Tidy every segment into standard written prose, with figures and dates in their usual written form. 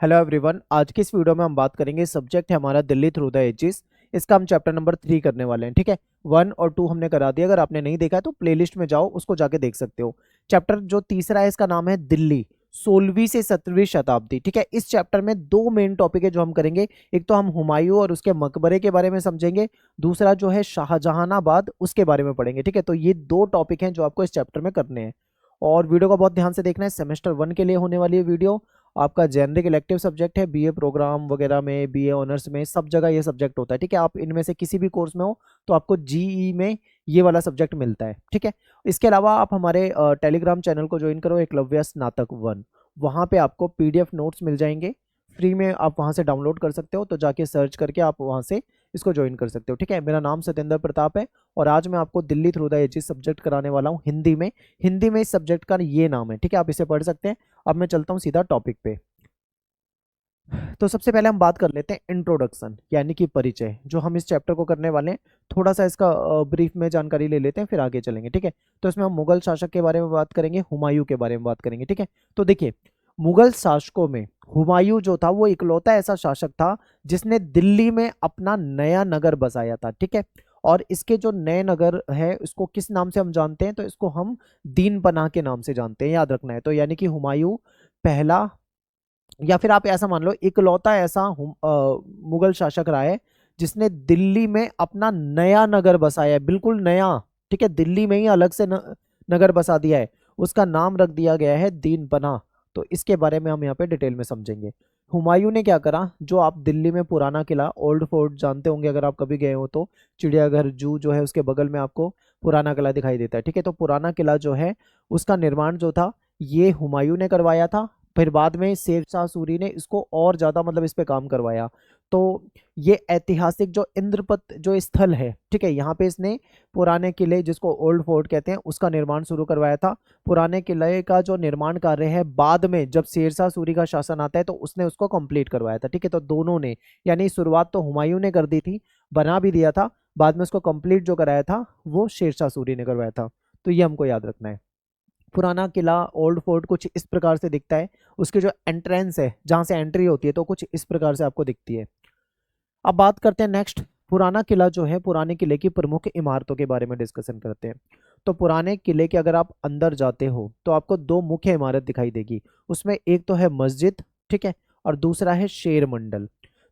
Hello everyone, आज की इस वीडियो में हम बात करेंगे। सब्जेक्ट है हमारा दिल्ली थ्रू द एजेस। इसका हम चैप्टर नंबर 3 करने वाले हैं। ठीक है, 1 और 2 हमने करा दिया। अगर आपने नहीं देखा है तो प्लेलिस्ट में जाओ, उसको जाके देख सकते हो। चैप्टर जो तीसरा है इसका नाम है दिल्ली 16वीं से 17वीं शताब्दी। ठीक है, इस चैप्टर में दो मेन टॉपिक है जो हम करेंगे। एक तो हम हुमायूं और उसके मकबरे के बारे में समझेंगे, दूसरा जो है शाहजहानाबाद उसके बारे में पढ़ेंगे। ठीक है, तो ये दो टॉपिक हैं जो आपको इस चैप्टर में करने हैं और वीडियो को बहुत ध्यान से देखना है। सेमेस्टर 1 के लिए होने वाली है वीडियो। आपका जेनरिक इलेक्टिव सब्जेक्ट है, बीए प्रोग्राम वगैरह में, बीए ऑनर्स में, सब जगह ये सब्जेक्ट होता है। ठीक है, आप इनमें से किसी भी कोर्स में हो तो आपको जीई में ये वाला सब्जेक्ट मिलता है। ठीक है, इसके अलावा आप हमारे टेलीग्राम चैनल को ज्वाइन करो, एकलव्य स्नातक 1। वहाँ पे आपको पीडीएफ नोट्स मिल जाएंगे फ्री में, आप वहाँ से डाउनलोड कर सकते हो। तो जाके सर्च करके आप वहाँ से इसको ज्वाइन कर सकते हो। ठीक है, मेरा नाम सत्येंद्र प्रताप है और आज मैं आपको Delhi through the ages subject कराने वाला हूँ हिंदी में। हिंदी में इस सब्जेक्ट का ये नाम है। ठीक है, आप इसे पढ़ सकते हैं। अब मैं चलता हूँ सीधा टॉपिक पे। तो सबसे पहले हम बात कर लेते हैं इंट्रोडक्शन यानी कि परिचय, जो हम इस चैप्टर को करने वाले हैं। थोड़ा सा इसका ब्रीफ में जानकारी ले लेते हैं, फिर आगे चलेंगे। ठीक है, तो इसमें हम मुगल शासक के बारे में बात करेंगे, हुमायूं के बारे में बात करेंगे। ठीक है, तो देखिए, मुगल शासकों में हुमायूं जो था वो इकलौता ऐसा शासक था जिसने दिल्ली में अपना नया नगर बसाया था। ठीक है, और इसके जो नए नगर है इसको किस नाम से हम जानते हैं, तो इसको हम दीन पनाह के नाम से जानते हैं, याद रखना है। तो यानी कि हुमायूं पहला, या फिर आप ऐसा मान लो इकलौता ऐसा मुगल शासक रहा है जिसने दिल्ली में अपना नया नगर बसाया है, बिल्कुल नया। ठीक है, दिल्ली में ही अलग से नगर बसा दिया है। उसका नाम रख दिया गया है दीन पनाह। तो इसके बारे में हम यहाँ पे डिटेल में समझेंगे। हुमायूं ने क्या करा, जो आप दिल्ली में पुराना किला ओल्ड फोर्ट जानते होंगे अगर आप कभी गए हो तो, चिड़ियाघर जू जो है उसके बगल में आपको पुराना किला दिखाई देता है। ठीक है, तो पुराना किला जो है उसका निर्माण जो था ये हुमायूं ने करवाया था। फिर बाद में शेर शाह सूरी ने इसको और ज्यादा मतलब इस पे काम करवाया। तो ये ऐतिहासिक जो इंद्रपत जो स्थल है, ठीक है, यहाँ पे इसने पुराने किले जिसको ओल्ड फोर्ट कहते हैं उसका निर्माण शुरू करवाया था। पुराने किले का जो निर्माण कार्य है बाद में जब शेर शाह सूरी का शासन आता है तो उसने उसको कंप्लीट करवाया था। ठीक है, तो दोनों ने, यानी शुरुआत तो हुमायूं ने कर दी थी, बना भी दिया था, बाद में उसको कंप्लीट जो कराया था वो शेर शाह सूरी ने करवाया था। तो ये हमको याद रखना है। पुराना किला ओल्ड फोर्ट कुछ इस प्रकार से दिखता है। उसकी जो एंट्रेंस है जहां से एंट्री होती है तो कुछ इस प्रकार से आपको दिखती है। अब बात करते हैं नेक्स्ट, पुराना किला जो है, पुराने किले की प्रमुख इमारतों के बारे में डिस्कशन करते हैं। तो पुराने किले के अगर आप अंदर जाते हो तो आपको दो मुख्य इमारत दिखाई देगी। उसमें एक तो है मस्जिद, ठीक है, और दूसरा है शेर मंडल।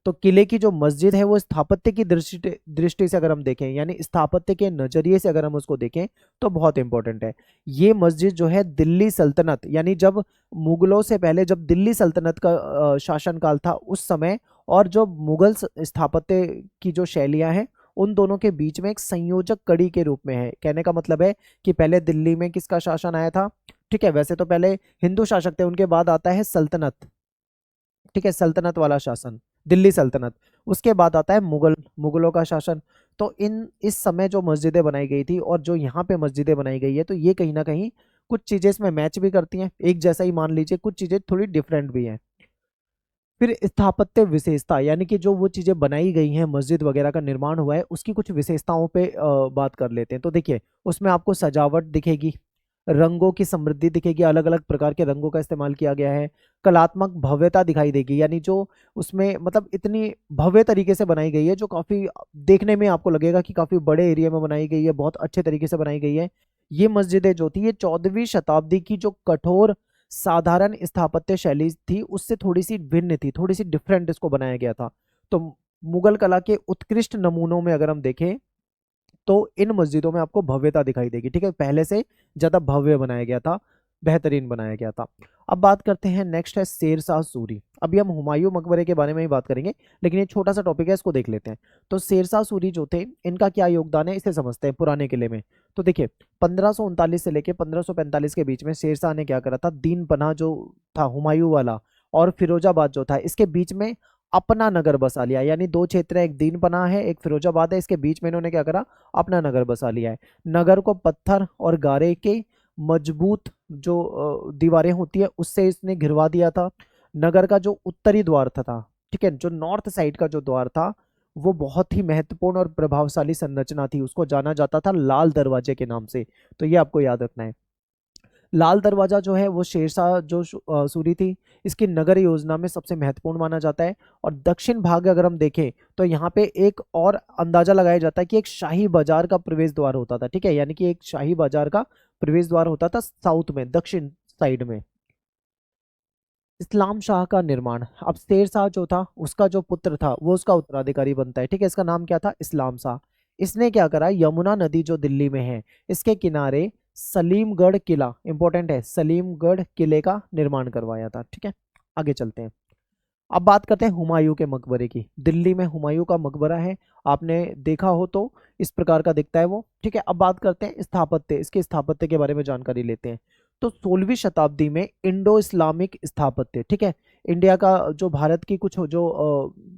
तो किले की जो मस्जिद है वो स्थापत्य की दृष्टि दृष्टि से अगर हम देखें, यानी स्थापत्य के नजरिए से अगर हम उसको देखें तो बहुत इंपॉर्टेंट है। ये मस्जिद जो है दिल्ली सल्तनत, यानी जब मुगलों से पहले जब दिल्ली सल्तनत का शासनकाल था उस समय, और जो मुगल स्थापत्य की जो शैलियां हैं उन दोनों के बीच में एक संयोजक कड़ी के रूप में है। कहने का मतलब है कि पहले दिल्ली में किसका शासन आया था। ठीक है, वैसे तो पहले हिंदू शासक थे, उनके बाद आता है सल्तनत। ठीक है, सल्तनत वाला शासन, दिल्ली सल्तनत। उसके बाद आता है मुगलों का शासन। तो इन इस समय जो मस्जिदें बनाई गई थी और जो यहाँ पे मस्जिदें बनाई गई है, तो ये कहीं ना कहीं कुछ चीजें इसमें मैच भी करती हैं, एक जैसा ही मान लीजिए, कुछ चीजें थोड़ी डिफरेंट भी हैं। फिर स्थापत्य विशेषता, यानी कि जो वो चीजें बनाई गई हैं, मस्जिद वगैरह का निर्माण हुआ है, उसकी कुछ विशेषताओं पे बात कर लेते हैं। तो देखिए, उसमें आपको सजावट दिखेगी, रंगों की समृद्धि दिखेगी, अलग अलग प्रकार के रंगों का इस्तेमाल किया गया है। कलात्मक भव्यता दिखाई देगी, यानी जो उसमें मतलब इतनी भव्य तरीके से बनाई गई है जो काफी देखने में आपको लगेगा कि काफी बड़े एरिया में बनाई गई है, बहुत अच्छे तरीके से बनाई गई है। ये मस्जिदें जो थी ये 14वीं शताब्दी की जो कठोर साधारण स्थापत्य शैली थी उससे थोड़ी सी भिन्न थी, थोड़ी सी डिफरेंट इसको बनाया गया था। तो मुगल कला के उत्कृष्ट नमूनों में अगर हम देखें तो इन मस्जिदों में आपको भव्यता दिखाई देगी। ठीक है, पहले से ज्यादा भव्य बनाया गया था, बेहतरीन बनाया गया था। अब बात करते हैं, नेक्स्ट है शेर शाह सूरी। अभी हम हुमायूं मकबरे के बारे में ही बात करेंगे, लेकिन ये छोटा सा टॉपिक है, इसको देख लेते हैं। तो शेर शाह सूरी जो थे इनका क्या योगदान है इसे समझते हैं पुराने किले में। तो देखिए, 1539 से लेके 1545 के बीच में शेर शाह ने क्या करा था, दीन पनाह जो था हुमायूं वाला और फिरोजाबाद जो था इसके बीच में अपना नगर बसा लिया। यानी दो क्षेत्र है, एक दीन पनाह है, एक फिरोजाबाद है, इसके बीच में इन्होंने क्या करा, अपना नगर बसा लिया है। नगर को पत्थर और गारे के मजबूत जो दीवारें होती है उससे इसने घिरवा दिया था। नगर का जो उत्तरी द्वार था, ठीक है, जो नॉर्थ साइड का जो द्वार था वो बहुत ही महत्वपूर्ण और प्रभावशाली संरचना थी, उसको जाना जाता था लाल दरवाजे के नाम से। तो ये आपको याद रखना है। लाल दरवाजा जो है वो शेरशाह जो सूरी थी इसकी नगर योजना में सबसे महत्वपूर्ण माना जाता है। और दक्षिण भाग अगर हम देखें तो यहाँ पे एक और अंदाजा लगाया जाता है कि एक शाही बाजार का प्रवेश द्वार होता था, ठीक है, यानी कि एक शाही बाजार का प्रवेश द्वार होता था साउथ में, दक्षिण साइड में। इस्लाम शाह का निर्माण, अब शेर शाह जो था उसका जो पुत्र था वो उसका उत्तराधिकारी बनता है, ठीक है। इसका नाम क्या था? इस्लाम शाह। इसने क्या करा, यमुना नदी जो दिल्ली में है इसके किनारे सलीमगढ़ किला, इंपॉर्टेंट है, सलीमगढ़ किले का निर्माण करवाया था, ठीक है। आगे चलते हैं, अब बात करते हैं हुमायूं के मकबरे की। दिल्ली में हुमायूं का मकबरा है, आपने देखा हो तो इस प्रकार का दिखता है वो, ठीक है। अब बात करते हैं स्थापत्य, इसके स्थापत्य के बारे में जानकारी लेते हैं। तो 16वीं शताब्दी में इंडो इस्लामिक स्थापत्य, ठीक है, इंडिया का जो भारत की कुछ जो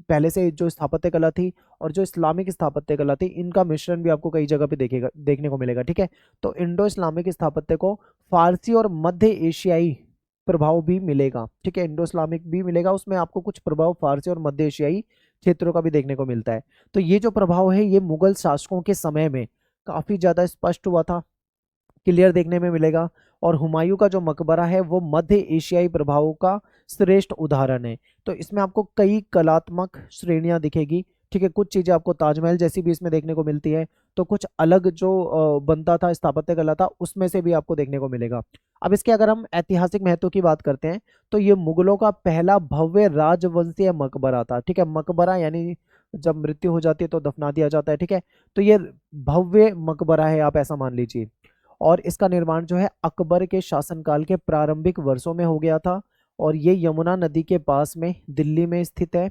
पहले से जो स्थापत्य कला थी और जो इस्लामिक स्थापत्य कला थी इनका मिश्रण भी आपको कई जगह पे देखने को मिलेगा, ठीक है। तो इंडो इस्लामिक स्थापत्य को फारसी और मध्य एशियाई प्रभाव भी मिलेगा, ठीक है, इंडो इस्लामिक भी मिलेगा, उसमें आपको कुछ प्रभाव फारसी और मध्य एशियाई क्षेत्रों का भी देखने को मिलता है। तो ये जो प्रभाव है ये मुगल शासकों के समय में काफी ज्यादा स्पष्ट हुआ था, क्लियर देखने में मिलेगा। और हुमायूं का जो मकबरा है वो मध्य एशियाई प्रभावों का श्रेष्ठ उदाहरण है। तो इसमें आपको कई कलात्मक श्रेणियां दिखेगी, ठीक है, कुछ चीजें आपको ताजमहल जैसी भी इसमें देखने को मिलती है, तो कुछ अलग जो बनता था स्थापत्य कला था उसमें से भी आपको देखने को मिलेगा। अब इसके अगर हम ऐतिहासिक महत्व की बात करते हैं तो ये मुगलों का पहला भव्य राजवंशीय मकबरा था, ठीक है। मकबरा यानी जब मृत्यु हो जाती है तो दफना दिया जाता है, ठीक है। तो ये भव्य मकबरा है, आप ऐसा मान लीजिए। और इसका निर्माण जो है अकबर के शासनकाल के प्रारंभिक वर्षों में हो गया था और ये यमुना नदी के पास में दिल्ली में स्थित है।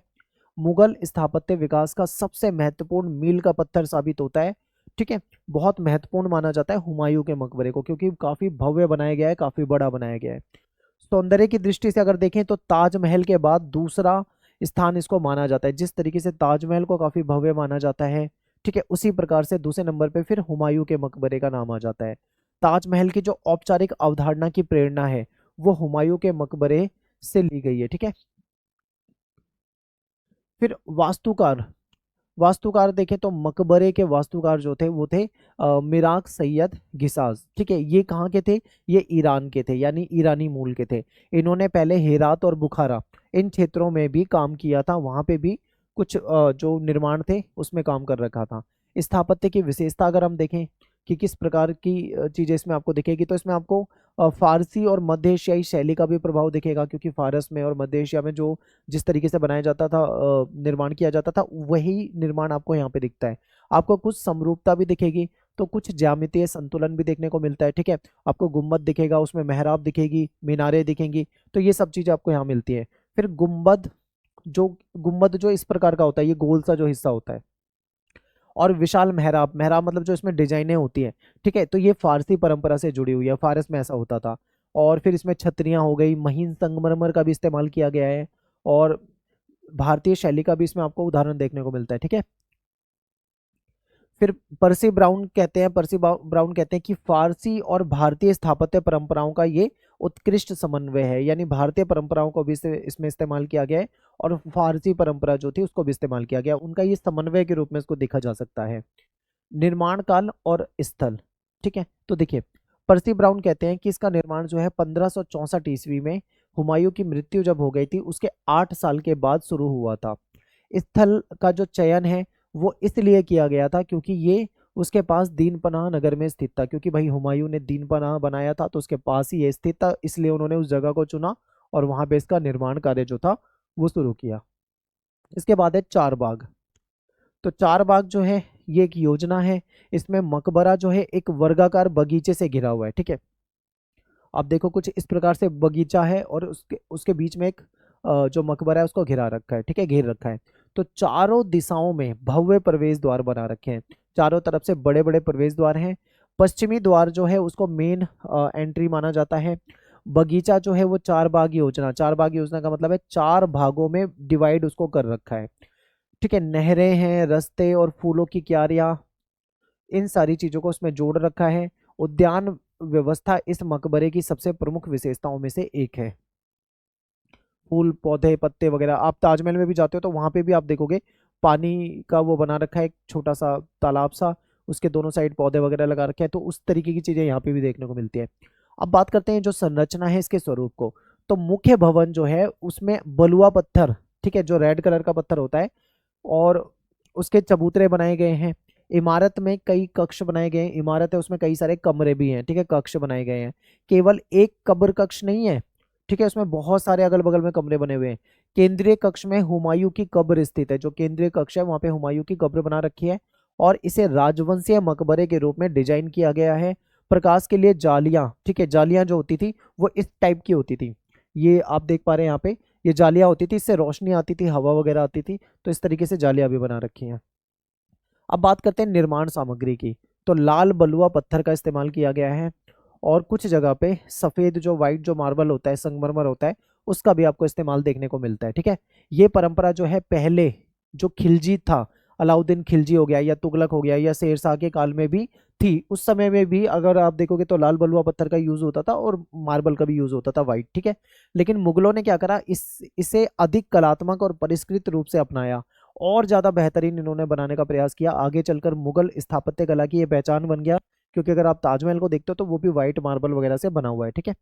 मुगल स्थापत्य विकास का सबसे महत्वपूर्ण मील का पत्थर साबित होता है, ठीक है। बहुत महत्वपूर्ण माना जाता है हुमायूं के मकबरे को क्योंकि काफी भव्य बनाया गया है, काफी बड़ा बनाया गया है। सौंदर्य की दृष्टि से अगर देखें तो ताजमहल के बाद दूसरा स्थान इसको माना जाता है। जिस तरीके से ताजमहल को काफी भव्य माना जाता है, ठीक है, उसी प्रकार से दूसरे नंबर पे फिर हुमायूं के मकबरे का नाम आ जाता है। ताजमहल की जो औपचारिक अवधारणा की प्रेरणा है वो हुमायूं के मकबरे से ली गई है, ठीक है। फिर वास्तुकार, वास्तुकार देखें तो मकबरे के वास्तुकार जो थे वो थे मिराग सैयद घिसाज, ठीक है। ये कहाँ के थे? ये ईरान के थे, यानी ईरानी मूल के थे। इन्होंने पहले हेरात और बुखारा इन क्षेत्रों में भी काम किया था, वहां पे भी कुछ जो निर्माण थे उसमें काम कर रखा था। स्थापत्य की विशेषता अगर हम देखें कि किस प्रकार की चीजें इसमें आपको दिखेगी तो इसमें आपको फारसी और मध्य एशियाई शैली का भी प्रभाव दिखेगा क्योंकि फारस में और मध्य एशिया में जो जिस तरीके से बनाया जाता था, निर्माण किया जाता था, वही निर्माण आपको यहाँ पे दिखता है। आपको कुछ समरूपता भी दिखेगी, तो कुछ ज्यामितीय संतुलन भी देखने को मिलता है, ठीक है। आपको गुम्बद दिखेगा, उसमें मेहराब दिखेगी, मीनारें दिखेंगी, तो ये सब चीजें आपको यहाँ मिलती है। फिर गुम्बद जो इस प्रकार का होता है, ये गोल सा जो हिस्सा होता है। और विशाल मेहराब, मेहराब मतलब जो इसमें डिजाइनें होती हैं, ठीक है, तो ये फारसी परंपरा से जुड़ी हुई है, फारस में ऐसा होता था। और फिर इसमें छतरियां हो गई, महीन संगमरमर का भी इस्तेमाल किया गया है और भारतीय शैली का भी इसमें आपको उदाहरण देखने को मिलता है, ठीक है। फिर पर्सी ब्राउन कहते हैं कि फारसी और भारतीय स्थापत्य परंपराओं का ये उत्कृष्ट समन्वय है, यानी भारतीय परंपराओं को भी इसमें इस्तेमाल किया गया है और फारसी परंपरा जो थी उसको भी इस्तेमाल किया गया, उनका ये समन्वय के रूप में इसको देखा जा सकता है। निर्माण काल और स्थल, ठीक है। तो देखिए, पर्सी ब्राउन कहते हैं कि इसका निर्माण जो है 1564 ईस्वी में हुमायूं की मृत्यु जब हो गई थी उसके 8 साल के बाद शुरू हुआ था। स्थल का जो चयन है वो इसलिए किया गया था क्योंकि ये उसके पास दीनपनाह नगर में स्थित था, क्योंकि भाई हुमायूं ने दीनपनाह बनाया था तो उसके पास ही ये स्थित था, इसलिए उन्होंने उस जगह को चुना और वहां पे इसका निर्माण कार्य जो था वो शुरू किया। इसके बाद है चार बाग। तो चार बाग जो है ये एक योजना है, इसमें मकबरा जो है एक वर्गाकार बगीचे से घिरा हुआ है, ठीक है। आप देखो कुछ इस प्रकार से बगीचा है और उसके उसके बीच में एक जो मकबरा है उसको घिरा रखा है, ठीक है, घेर रखा है। तो चारों दिशाओं में भव्य प्रवेश द्वार बना रखे हैं, चारों तरफ से बड़े बड़े प्रवेश द्वार हैं। पश्चिमी द्वार जो है उसको मेन एंट्री माना जाता है। बगीचा जो है वो चार बाग योजना का मतलब है चार भागों में डिवाइड उसको कर रखा है, ठीक है। नहरें हैं, रास्ते और फूलों की क्यारियां, इन सारी चीजों को उसमें जोड़ रखा है। उद्यान व्यवस्था इस मकबरे की सबसे प्रमुख विशेषताओं में से एक है। फूल पौधे पत्ते वगैरह, आप ताजमहल में भी जाते हो तो वहां पे भी आप देखोगे पानी का वो बना रखा है, एक छोटा सा तालाब सा, उसके दोनों साइड पौधे वगैरह लगा रखे हैं, तो उस तरीके की चीजें यहाँ पे भी देखने को मिलती है। अब बात करते हैं जो संरचना है इसके स्वरूप को। तो मुख्य भवन जो है उसमें बलुआ पत्थर, ठीक है, जो रेड कलर का पत्थर होता है, और उसके चबूतरे बनाए गए हैं। इमारत में कई कक्ष बनाए गए हैं, इमारत है उसमें कई सारे कमरे भी हैं, ठीक है, कक्ष बनाए गए हैं। केवल एक कब्र कक्ष नहीं है, ठीक है, उसमें बहुत सारे अगल बगल में कमरे बने हुए हैं। केंद्रीय कक्ष में हुमायूं की कब्र स्थित है, जो केंद्रीय कक्ष है वहां पे हुमायूं की कब्र बना रखी है, और इसे राजवंशीय मकबरे के रूप में डिजाइन किया गया है। प्रकाश के लिए जालियां, ठीक है, जालियां जो होती थी वो इस टाइप की होती थी, ये आप देख पा रहे हैं यहाँ पे, ये जालियां होती थी, इससे रोशनी आती थी, हवा वगैरह आती थी, तो इस तरीके से जालियां भी बना रखी हैं। अब बात करते हैं निर्माण सामग्री की। तो लाल बलुआ पत्थर का इस्तेमाल किया गया है, और कुछ जगह पे सफेद जो व्हाइट जो मार्बल होता है, संगमरमर होता है, उसका भी आपको इस्तेमाल देखने को मिलता है, ठीक है। ये परंपरा जो है पहले जो खिलजी था, अलाउद्दीन खिलजी हो गया या तुगलक हो गया या शेरशाह के काल में भी थी, उस समय में भी अगर आप देखोगे तो लाल बलुआ पत्थर का यूज होता था और मार्बल का भी यूज होता था, व्हाइट, ठीक है। लेकिन मुगलों ने क्या करा, इसे अधिक कलात्मक और परिष्कृत रूप से अपनाया, और ज्यादा बेहतरीन इन्होंने बनाने का प्रयास किया। आगे चलकर मुगल स्थापत्य कला की ये पहचान बन गया, क्योंकि अगर आप ताजमहल को देखते हो तो वो भी व्हाइट मार्बल वगैरह से बना हुआ है, ठीक है।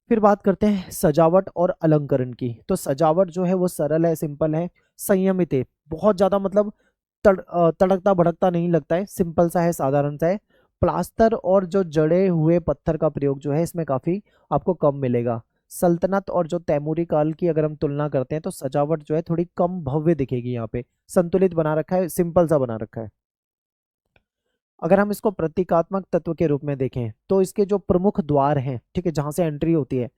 फिर बात करते हैं सजावट और अलंकरण की। तो सजावट जो है वो सरल है, सिंपल है, संयमित है, बहुत ज्यादा मतलब तड़कता भड़कता नहीं लगता है, सिंपल सा है, साधारण सा है। प्लास्टर और जो जड़े हुए पत्थर का प्रयोग जो है इसमें काफी आपको कम मिलेगा। सल्तनत और जो तैमूरी काल की अगर हम तुलना करते हैं तो सजावट जो है थोड़ी कम भव्य दिखेगी, यहाँ पे संतुलित बना रखा है, सिंपल सा बना रखा है। अगर हम इसको प्रतीकात्मक तत्व के रूप में देखें तो इसके जो प्रमुख द्वार हैं, ठीक है, जहां से एंट्री होती है,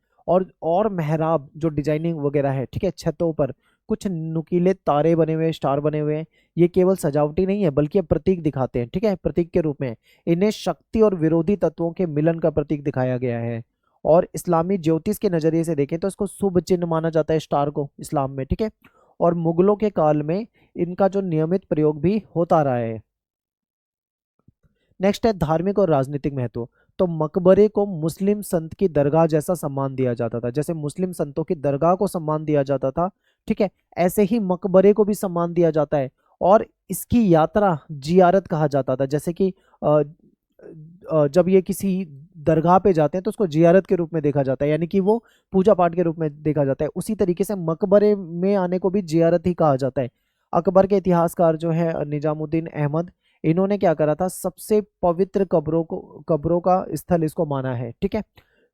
और मेहराब जो डिजाइनिंग वगैरह है, ठीक है, छतों पर कुछ नुकीले तारे बने हुए, स्टार बने हुए हैं, ये केवल सजावटी नहीं है बल्कि ये प्रतीक दिखाते हैं, ठीक है, प्रतीक के रूप में। इन्हें शक्ति और विरोधी तत्वों के मिलन का प्रतीक दिखाया गया है। और इस्लामी ज्योतिष के नजरिए से देखें तो इसको शुभ चिन्ह माना जाता है, स्टार को इस्लाम में, ठीक है। और मुगलों के काल में इनका जो नियमित प्रयोग भी होता रहा है। नेक्स्ट है धार्मिक और राजनीतिक महत्व। तो मकबरे को मुस्लिम संत की दरगाह जैसा सम्मान दिया जाता था, जैसे मुस्लिम संतों की दरगाह को सम्मान दिया जाता था, ठीक है, ऐसे ही मकबरे को भी सम्मान दिया जाता है। और इसकी यात्रा जियारत कहा जाता था, जैसे कि जब ये किसी दरगाह पे जाते हैं तो उसको जियारत के रूप में देखा जाता है, यानी कि वो पूजा पाठ के रूप में देखा जाता है। उसी तरीके से मकबरे में आने को भी जियारत ही कहा जाता है। अकबर के इतिहासकार जो है निजामुद्दीन अहमद, इन्होंने क्या करा था, सबसे पवित्र कब्रों का स्थल इसको माना है, ठीक है।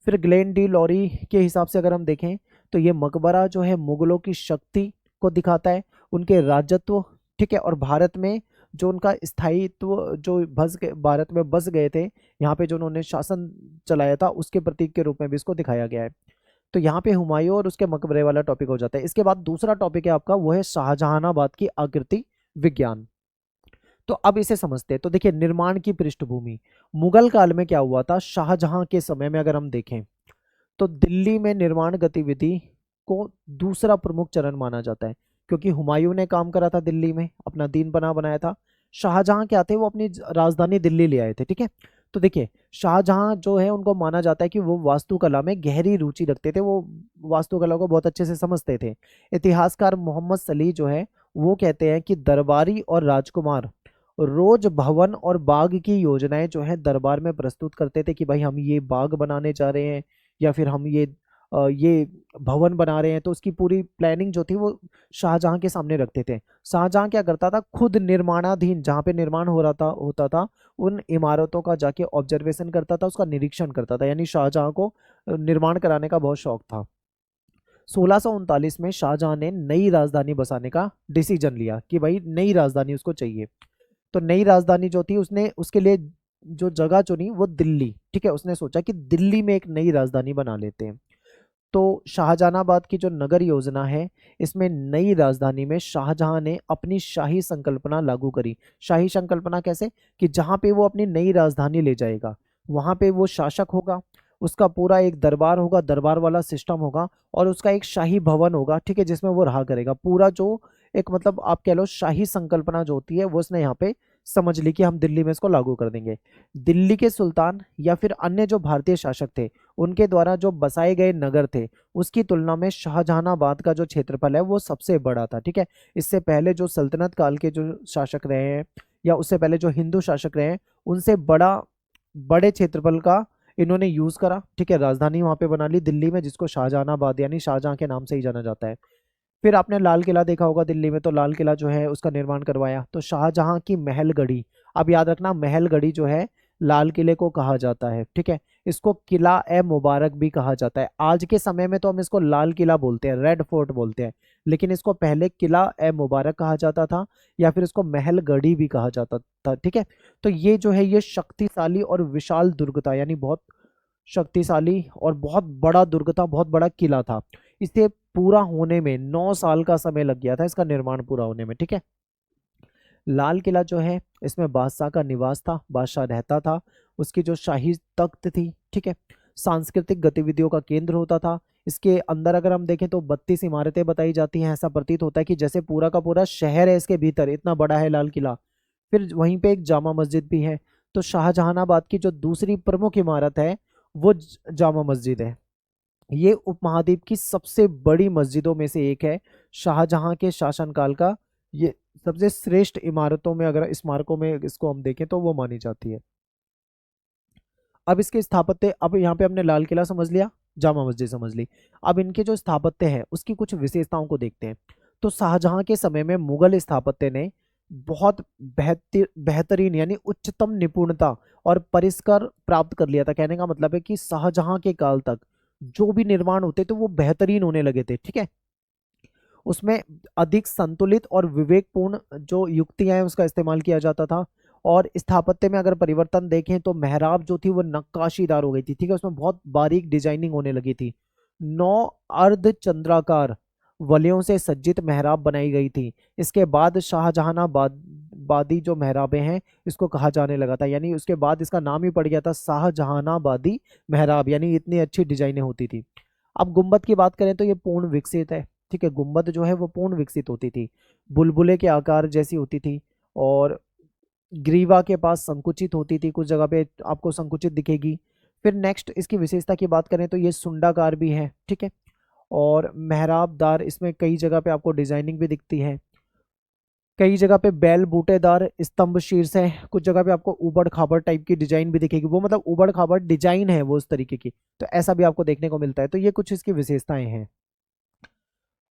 फिर ग्लेन डी लॉरी के हिसाब से अगर हम देखें तो ये मकबरा जो है मुगलों की शक्ति को दिखाता है, उनके राजत्व, ठीक है, और भारत में जो उनका स्थायित्व, जो भारत में बस गए थे, यहाँ पे जो उन्होंने शासन चलाया था उसके प्रतीक के रूप में भी इसको दिखाया गया है। तो यहाँ पे हुमायूं और उसके मकबरे वाला टॉपिक हो जाता है। इसके बाद दूसरा टॉपिक है आपका, वो है शाहजहानाबाद की आकृति विज्ञान। तो अब इसे समझते हैं। तो देखिए निर्माण की पृष्ठभूमि, मुगल काल में क्या हुआ था, शाहजहां के समय में अगर हम देखें तो दिल्ली में निर्माण गतिविधि को दूसरा प्रमुख चरण माना जाता है, क्योंकि हुमायूं ने काम करा था दिल्ली में, अपना दीन बना बनाया था। शाहजहां क्या थे, वो अपनी राजधानी दिल्ली ले आए थे, ठीक है। तो देखिए शाहजहां जो है उनको माना जाता है कि वो वास्तुकला में गहरी रुचि रखते थे, वो वास्तुकला को बहुत अच्छे से समझते थे। इतिहासकार मोहम्मद सली जो है वो कहते हैं कि दरबारी और राजकुमार रोज भवन और बाग की योजनाएं जो है दरबार में प्रस्तुत करते थे, कि भाई हम ये बाग बनाने जा रहे हैं, या फिर हम ये भवन बना रहे हैं, तो उसकी पूरी प्लानिंग जो थी वो शाहजहां के सामने रखते थे। शाहजहां क्या करता था, खुद निर्माणाधीन जहाँ पे निर्माण हो रहा था होता था उन इमारतों का जाके ऑब्जर्वेशन करता था, उसका निरीक्षण करता था, यानी शाहजहां को निर्माण कराने का बहुत शौक था। 1639 में शाहजहां ने नई राजधानी बसाने का डिसीजन लिया कि भाई नई राजधानी उसको चाहिए। तो नई राजधानी जो थी उसने उसके लिए जो जगह चुनी वो दिल्ली, ठीक है, उसने सोचा कि दिल्ली में एक नई राजधानी बना लेते हैं। तो शाहजहानाबाद की जो नगर योजना है, इसमें नई राजधानी में शाहजहां ने अपनी शाही संकल्पना लागू करी। शाही संकल्पना कैसे, कि जहां पे वो अपनी नई राजधानी ले जाएगा वहां पे वो शासक होगा, उसका पूरा एक दरबार होगा, दरबार वाला सिस्टम होगा, और उसका एक शाही भवन होगा, ठीक है, जिसमें वो रहा करेगा। पूरा जो एक मतलब आप कह लो शाही संकल्पना जो होती है वो उसने यहाँ पे समझ ली कि हम दिल्ली में इसको लागू कर देंगे। दिल्ली के सुल्तान या फिर अन्य जो भारतीय शासक थे उनके द्वारा जो बसाए गए नगर थे उसकी तुलना में शाहजहानाबाद का जो क्षेत्रफल है वो सबसे बड़ा था, ठीक है। इससे पहले जो सल्तनत काल के जो शासक रहे हैं या उससे पहले जो हिंदू शासक रहे हैं उनसे बड़े क्षेत्रफल का इन्होंने यूज करा, ठीक है। राजधानी वहां पे बना ली दिल्ली में, जिसको शाहजहानाबाद यानी शाहजहां के नाम से ही जाना जाता है। फिर आपने लाल किला देखा होगा दिल्ली में, तो लाल किला जो है उसका निर्माण करवाया, तो शाहजहां की महलगढ़ी। अब याद रखना, महलगढ़ी जो है लाल किले को कहा जाता है, ठीक है। इसको किला ए मुबारक भी कहा जाता है। आज के समय में तो हम इसको लाल किला बोलते हैं, रेड फोर्ट बोलते हैं, लेकिन इसको पहले किला ए मुबारक कहा जाता था, या फिर इसको महलगढ़ी भी कहा जाता था, ठीक है। तो ये जो है ये शक्तिशाली और विशाल दुर्ग था, यानी बहुत शक्तिशाली और बहुत बड़ा दुर्ग था, बहुत बड़ा किला था। इसे पूरा होने में 9 साल का समय लग गया था, इसका निर्माण पूरा होने में, ठीक है। लाल किला जो है इसमें बादशाह का निवास था, बादशाह रहता था, उसकी जो शाही तख्त थी, ठीक है। सांस्कृतिक गतिविधियों का केंद्र होता था। इसके अंदर अगर हम देखें तो 32 इमारतें बताई जाती हैं। ऐसा प्रतीत होता है कि जैसे पूरा का पूरा शहर है इसके भीतर, इतना बड़ा है लाल किला। फिर वहीं पे एक जामा मस्जिद भी है। तो शाहजहानाबाद की जो दूसरी प्रमुख इमारत है वो जामा मस्जिद है। ये उपमहाद्वीप की सबसे बड़ी मस्जिदों में से एक है। शाहजहां के शासनकाल का ये सबसे श्रेष्ठ इमारतों में, अगर स्मारकों में इसको हम देखें तो वो मानी जाती है। अब इसके स्थापत्य, अब यहाँ पे हमने लाल किला समझ लिया, जामा मस्जिद समझ ली। अब इनके जो स्थापत्य है उसकी कुछ विशेषताओं को देखते हैं। तो शाहजहां के समय में मुगल स्थापत्य ने बहुत बेहतरीन यानी उच्चतम निपुणता और परिष्कार प्राप्त कर लिया था। कहने का मतलब है कि शाहजहां के काल तक जो भी निर्माण होते थे वो बेहतरीन होने लगे थे, ठीक है। उसमें अधिक संतुलित और विवेकपूर्ण जो युक्तियां हैं उसका इस्तेमाल किया जाता था। और स्थापत्य में अगर परिवर्तन देखें तो मेहराब जो थी वो नक्काशीदार हो गई थी, ठीक है। उसमें बहुत बारीक डिजाइनिंग होने लगी थी। 9 अर्ध चंद्राकार वलयों से सज्जित मेहराब बनाई गई थी। इसके बाद शाहजहानाबादी जो मेहराबें हैं इसको कहा जाने लगा था, यानी उसके बाद इसका नाम ही पड़ गया था शाहजहानाबादी मेहराब, यानी इतनी अच्छी डिजाइनें होती थी। अब गुम्बद की बात करें तो ये पूर्ण विकसित है, ठीक है। गुम्बद जो है वो पूर्ण विकसित होती थी, बुलबुले के आकार जैसी होती थी, और ग्रीवा के पास संकुचित होती थी, कुछ जगह पे आपको संकुचित दिखेगी। फिर नेक्स्ट इसकी विशेषता की बात करें तो ये सुंडाकार भी है, ठीक है। और मेहराबदार, इसमें कई जगह पे आपको डिजाइनिंग भी दिखती है। कई जगह पे बैल बूटेदार स्तंभ शीर्ष है, कुछ जगह पे आपको उबड़ खाबड़ टाइप की डिजाइन भी दिखेगी, वो मतलब उबड़ खाबड़ डिजाइन है वो उस तरीके की, तो ऐसा भी आपको देखने को मिलता है। तो ये कुछ इसकी विशेषताएं हैं।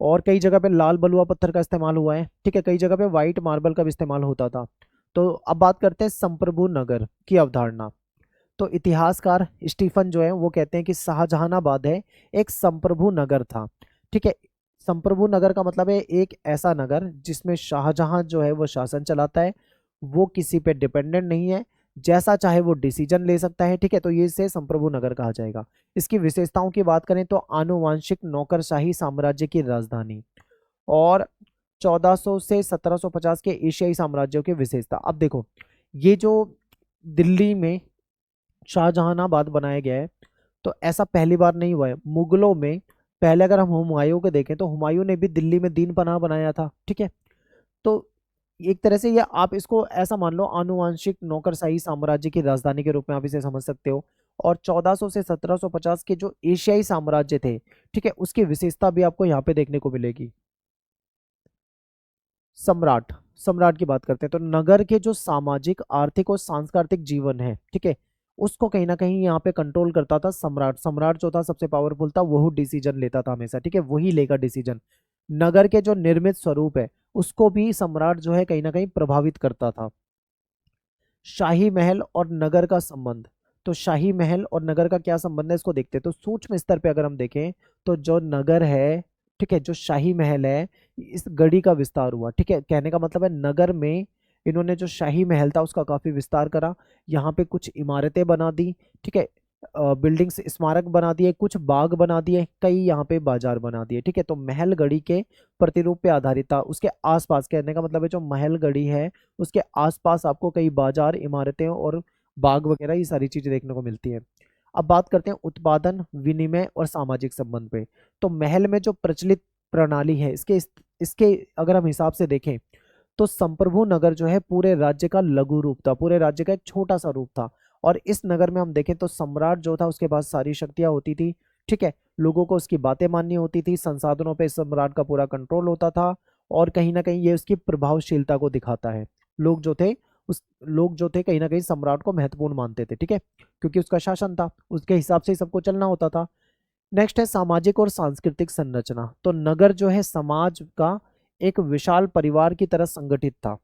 और कई जगह पे लाल बलुआ पत्थर का इस्तेमाल हुआ है, ठीक है। कई जगह पे व्हाइट मार्बल का भी इस्तेमाल होता था। तो अब बात करते हैं संप्रभु नगर की अवधारणा। तो इतिहासकार स्टीफन जो है वो कहते हैं कि शाहजहानाबाद है एक संप्रभु नगर था, ठीक है। संप्रभु नगर का मतलब है एक ऐसा नगर जिसमें शाहजहां जो है वो शासन चलाता है, वो किसी पे डिपेंडेंट नहीं है, जैसा चाहे वो डिसीजन ले सकता है, ठीक है। तो ये इसे संप्रभु नगर कहा जाएगा। इसकी विशेषताओं की बात करें तो आनुवांशिक नौकरशाही साम्राज्य की राजधानी, और 1400 से 1750 के एशियाई साम्राज्यों की विशेषता। अब देखो, ये जो दिल्ली में शाहजहानाबाद बनाया गया है, तो ऐसा पहली बार नहीं हुआ है। मुगलों में पहले अगर हम हुमायूं को देखें तो हुमायूं ने भी दिल्ली में दीन पनाह बनाया था, ठीक है। तो एक तरह से ये आप इसको ऐसा मान लो, आनुवांशिक नौकरशाही साम्राज्य की राजधानी के रूप में आप इसे समझ सकते हो। और 1400 से 1750 के जो एशियाई साम्राज्य थे, ठीक है, उसकी विशेषता भी आपको यहाँ पे देखने को मिलेगी। सम्राट, सम्राट की बात करते हैं तो नगर के जो सामाजिक आर्थिक और सांस्कृतिक जीवन है, ठीक है, उसको कहीं ना कहीं यहाँ पे कंट्रोल करता था सम्राट। सम्राट जो था सबसे पावरफुल था, वही डिसीजन लेता था हमेशा, ठीक है, वही लेगा डिसीजन। नगर के जो निर्मित स्वरूप है उसको भी सम्राट जो है कहीं ना कहीं प्रभावित करता था। शाही महल और नगर का संबंध। तो शाही महल और नगर का क्या संबंध है इसको देखते हैं। तो सूक्ष्म स्तर पे अगर हम देखें तो जो नगर है, ठीक है, जो शाही महल है, इस गढ़ी का विस्तार हुआ, ठीक है। कहने का मतलब है नगर में इन्होंने जो शाही महल था उसका काफी विस्तार करा, यहाँ पे कुछ इमारतें बना दी, ठीक है, बिल्डिंग्स स्मारक बना दिए, कुछ बाग बना दिए, कई यहाँ पे बाजार बना दिए, ठीक है। तो महल गढ़ी के प्रतिरूप पे आधारित था। उसके आसपास, कहने का मतलब है जो महल गढ़ी है उसके आसपास आपको कई बाजार, इमारतें और बाग वगैरह ये सारी चीजें देखने को मिलती है। अब बात करते हैं उत्पादन, विनिमय और सामाजिक संबंध पे। तो महल में जो प्रचलित प्रणाली है इसके अगर हम हिसाब से देखें तो संप्रभु नगर जो है पूरे राज्य का लघु रूप था, पूरे राज्य का एक छोटा सा रूप था। और इस नगर में हम देखें तो सम्राट जो था उसके पास सारी शक्तियां होती थी, ठीक है। लोगों को उसकी बातें माननी होती थी, संसाधनों पे सम्राट का पूरा कंट्रोल होता था, और कहीं ना कहीं ये उसकी प्रभावशीलता को दिखाता है। लोग जो थे उस लोग जो थे कहीं ना कहीं सम्राट को महत्वपूर्ण मानते थे, ठीक है, क्योंकि उसका शासन था, उसके हिसाब से ही सबको चलना होता था। नेक्स्ट है सामाजिक और सांस्कृतिक संरचना। तो नगर जो है समाज का एक विशाल परिवार की तरह संगठित था।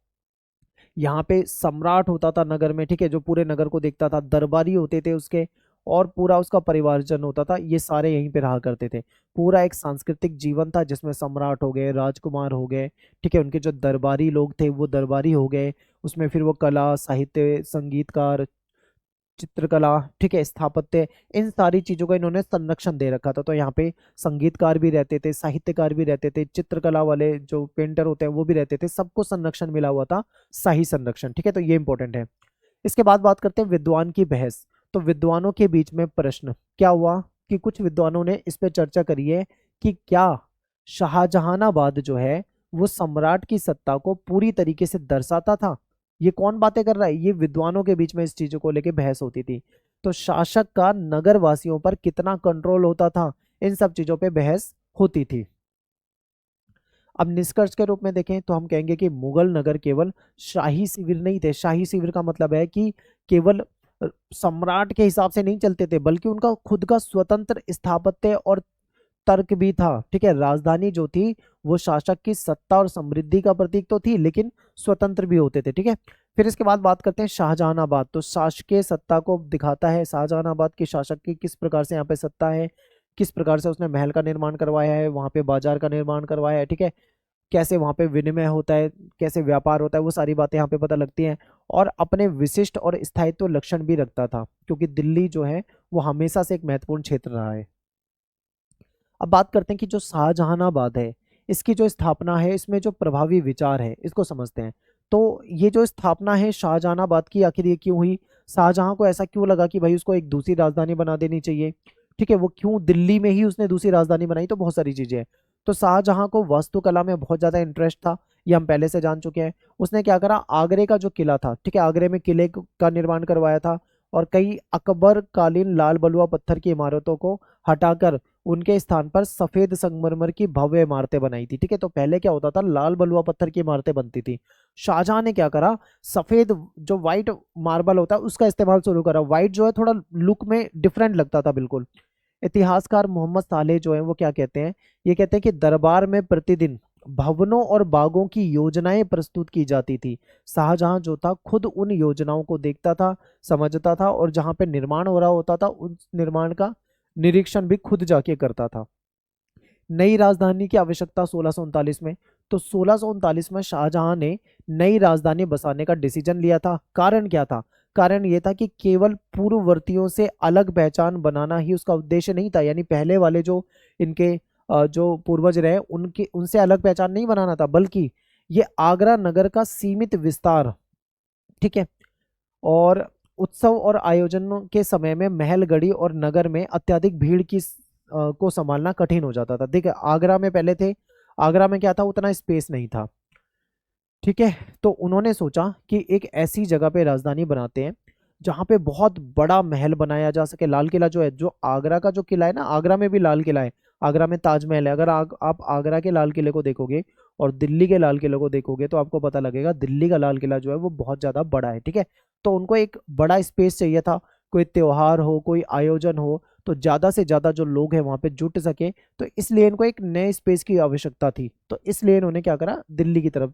यहाँ पे सम्राट होता था नगर में, ठीक है, जो पूरे नगर को देखता था, दरबारी होते थे उसके, और पूरा उसका परिवारजन होता था, ये सारे यहीं पे रहा करते थे। पूरा एक सांस्कृतिक जीवन था जिसमें सम्राट हो गए, राजकुमार हो गए, ठीक है, उनके जो दरबारी लोग थे वो दरबारी हो गए, उसमें फिर वो कला, साहित्य, संगीतकार, चित्रकला, ठीक है, स्थापत्य, इन सारी चीजों का इन्होंने संरक्षण दे रखा था। तो यहाँ पे संगीतकार भी रहते थे, साहित्यकार भी रहते थे, चित्रकला वाले जो पेंटर होते हैं वो भी रहते थे, सबको संरक्षण मिला हुआ था, शाही संरक्षण, ठीक है, तो ये इंपॉर्टेंट है। इसके बाद बात करते हैं विद्वान की बहस। तो विद्वानों के बीच में प्रश्न क्या हुआ कि कुछ विद्वानों ने इस पे चर्चा करी है कि क्या शाहजहानाबाद जो है वो सम्राट की सत्ता को पूरी तरीके से दर्शाता था। ये कौन बातें कर रहा है, ये विद्वानों के बीच में इस चीजों को लेके बहस होती थी। तो शासक का नगर वासियों पर कितना कंट्रोल होता था, इन सब चीजों पे बहस होती थी। अब निष्कर्ष के रूप में देखें तो हम कहेंगे कि मुगल नगर केवल शाही शिविर नहीं थे। शाही शिविर का मतलब है कि केवल सम्राट के हिसाब से नहीं चलते थे, बल्कि उनका खुद का स्वतंत्र स्थापत्य और तर्क भी था, ठीक है। राजधानी जो थी वो शासक की सत्ता और समृद्धि का प्रतीक तो थी, लेकिन स्वतंत्र भी होते थे, ठीक है। फिर इसके बाद बात करते हैं शाहजहानाबाद। तो शासकीय सत्ता को दिखाता है शाहजहानाबाद की शासक की किस प्रकार से यहाँ पे सत्ता है, किस प्रकार से उसने महल का निर्माण करवाया है, वहां पे बाजार का निर्माण करवाया है, ठीक है, कैसे वहां पे विनिमय होता है, कैसे व्यापार होता है, वो सारी बातें यहाँ पे पता लगती हैं। और अपने विशिष्ट और स्थायित्व लक्षण भी रखता था, क्योंकि दिल्ली जो है वो हमेशा से एक महत्वपूर्ण क्षेत्र रहा है। अब बात करते हैं कि जो शाहजहानाबाद है इसकी जो स्थापना है, इसमें जो प्रभावी विचार है इसको समझते हैं। तो ये जो स्थापना है शाहजहानाबाद की, आखिर ये क्यों हुई, शाहजहां को ऐसा क्यों लगा कि भाई उसको एक दूसरी राजधानी बना देनी चाहिए, ठीक है, वो क्यों दिल्ली में ही उसने दूसरी राजधानी बनाई, तो बहुत सारी चीजें हैं। तो शाहजहां को वास्तुकला में बहुत ज्यादा इंटरेस्ट था, ये हम पहले से जान चुके हैं। उसने क्या करा, आगरे का जो किला था, ठीक है, आगरे में किले का निर्माण करवाया था, और कई अकबर कालीन लाल बलुआ पत्थर की इमारतों को हटाकर उनके स्थान पर सफेद संगमरमर की भव्य इमारतें बनाई थी, ठीक है। तो पहले क्या होता था, लाल बलुआ पत्थर की इमारतें बनती थी। शाहजहां ने क्या करा, सफेद जो व्हाइट मार्बल होता है उसका इस्तेमाल शुरू करा। व्हाइट जो है थोड़ा लुक में डिफरेंट लगता था बिल्कुल। इतिहासकार मोहम्मद सालेह जो है वो क्या कहते हैं, ये कहते हैं कि दरबार में प्रतिदिन भवनों और बागों की योजनाएं प्रस्तुत की जाती थी। शाहजहां जो था खुद उन योजनाओं को देखता था, समझता था, और जहां पे निर्माण हो रहा होता था उस निर्माण का निरीक्षण भी खुद जाके करता था। नई राजधानी की आवश्यकता 1639 में। तो 1639 में शाहजहां ने नई राजधानी बसाने का डिसीजन लिया था। कारण क्या था, कारण ये था कि केवल पूर्ववर्तियों से अलग पहचान बनाना ही उसका उद्देश्य नहीं था, यानी पहले वाले जो इनके जो पूर्वज रहे उनके उनसे अलग पहचान नहीं बनाना था, बल्कि ये आगरा नगर का सीमित विस्तार, ठीक है, और उत्सव और आयोजनों के समय में महलगढ़ी और नगर में अत्यधिक भीड़ की को संभालना कठिन हो जाता था। देखिए आगरा में पहले थे, आगरा में क्या था, उतना स्पेस नहीं था, ठीक है। तो उन्होंने सोचा कि एक ऐसी जगह पे राजधानी बनाते हैं जहाँ पे बहुत बड़ा महल बनाया जा सके। लाल किला जो है, जो आगरा का जो किला है ना, आगरा में भी लाल किला है, आगरा में ताजमहल है। अगर आप आगरा के लाल किले को देखोगे और दिल्ली के लाल किले को देखोगे तो आपको पता लगेगा दिल्ली का लाल किला जो है वो बहुत ज्यादा बड़ा है, ठीक है। तो उनको एक बड़ा स्पेस चाहिए था, कोई त्योहार हो, कोई आयोजन हो, तो ज्यादा से ज्यादा जो लोग हैं वहां पे जुट सके, तो इसलिए इनको एक नए स्पेस की आवश्यकता थी। तो इसलिए इन्होंने क्या करा, दिल्ली की तरफ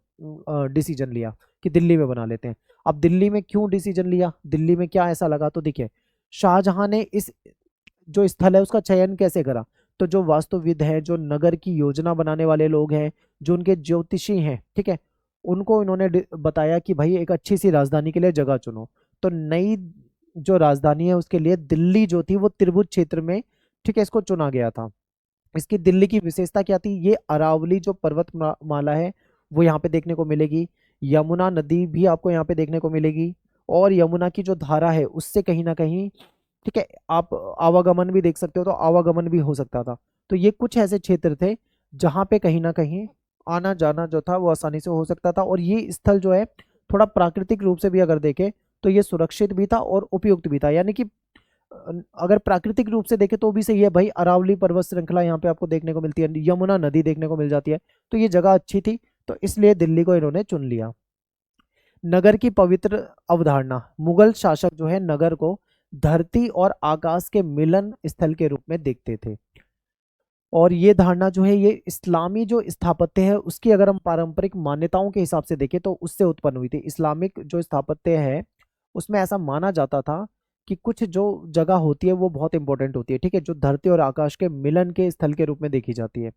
डिसीजन लिया कि दिल्ली में बना लेते हैं। अब दिल्ली में क्यों डिसीजन लिया, दिल्ली में क्या ऐसा लगा, तो देखिए शाहजहां ने इस जो स्थल है उसका चयन कैसे करा। तो जो वास्तुविद है, जो नगर की योजना बनाने वाले लोग हैं, जो उनके ज्योतिषी हैं, ठीक है, उनको इन्होंने बताया कि भाई एक अच्छी सी राजधानी के लिए जगह चुनो। तो नई जो राजधानी है उसके लिए दिल्ली जो थी वो त्रिभुज क्षेत्र में, ठीक है, इसको चुना गया था। इसकी दिल्ली की विशेषता क्या थी, ये अरावली जो पर्वत माला है वो यहाँ पे देखने को मिलेगी, यमुना नदी भी आपको यहाँ पे देखने को मिलेगी, और यमुना की जो धारा है उससे कहीं ना कहीं, ठीक है, आप आवागमन भी देख सकते हो, तो आवागमन भी हो सकता था। तो ये कुछ ऐसे क्षेत्र थे जहाँ पे कहीं ना कहीं आना जाना जो था वो आसानी से हो सकता था। और ये स्थल जो है थोड़ा प्राकृतिक रूप से भी अगर देखें तो ये सुरक्षित भी था और उपयुक्त भी था। यानी कि अगर प्राकृतिक रूप से देखें तो भी सही है भाई, अरावली पर्वत श्रृंखला यहाँ पे आपको देखने को मिलती है, यमुना नदी देखने को मिल जाती है, तो ये जगह अच्छी थी, तो इसलिए दिल्ली को इन्होंने चुन लिया। नगर की पवित्र अवधारणा, मुगल शासक जो है नगर को धरती और आकाश के मिलन स्थल के रूप में देखते थे। और ये धारणा जो है ये इस्लामी जो स्थापत्य है उसकी अगर हम पारंपरिक मान्यताओं के हिसाब से देखें तो उससे उत्पन्न हुई थी। इस्लामिक जो स्थापत्य है उसमें ऐसा माना जाता था कि कुछ जो जगह होती है वो बहुत इंपॉर्टेंट होती है, ठीक है, जो धरती और आकाश के मिलन के स्थल के रूप में देखी जाती है।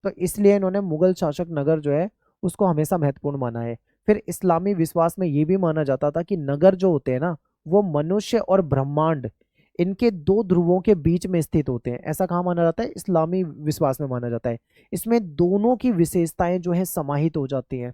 तो इसलिए इन्होंने मुगल शासक नगर जो है उसको हमेशा महत्वपूर्ण माना है। फिर इस्लामी विश्वास में ये भी माना जाता था कि नगर जो होते हैं ना वो मनुष्य और ब्रह्मांड इनके दो ध्रुवों के बीच में स्थित होते हैं। ऐसा कहाँ माना जाता है? इस्लामी विश्वास में माना जाता है। इसमें दोनों की विशेषताएं जो है समाहित हो जाती हैं।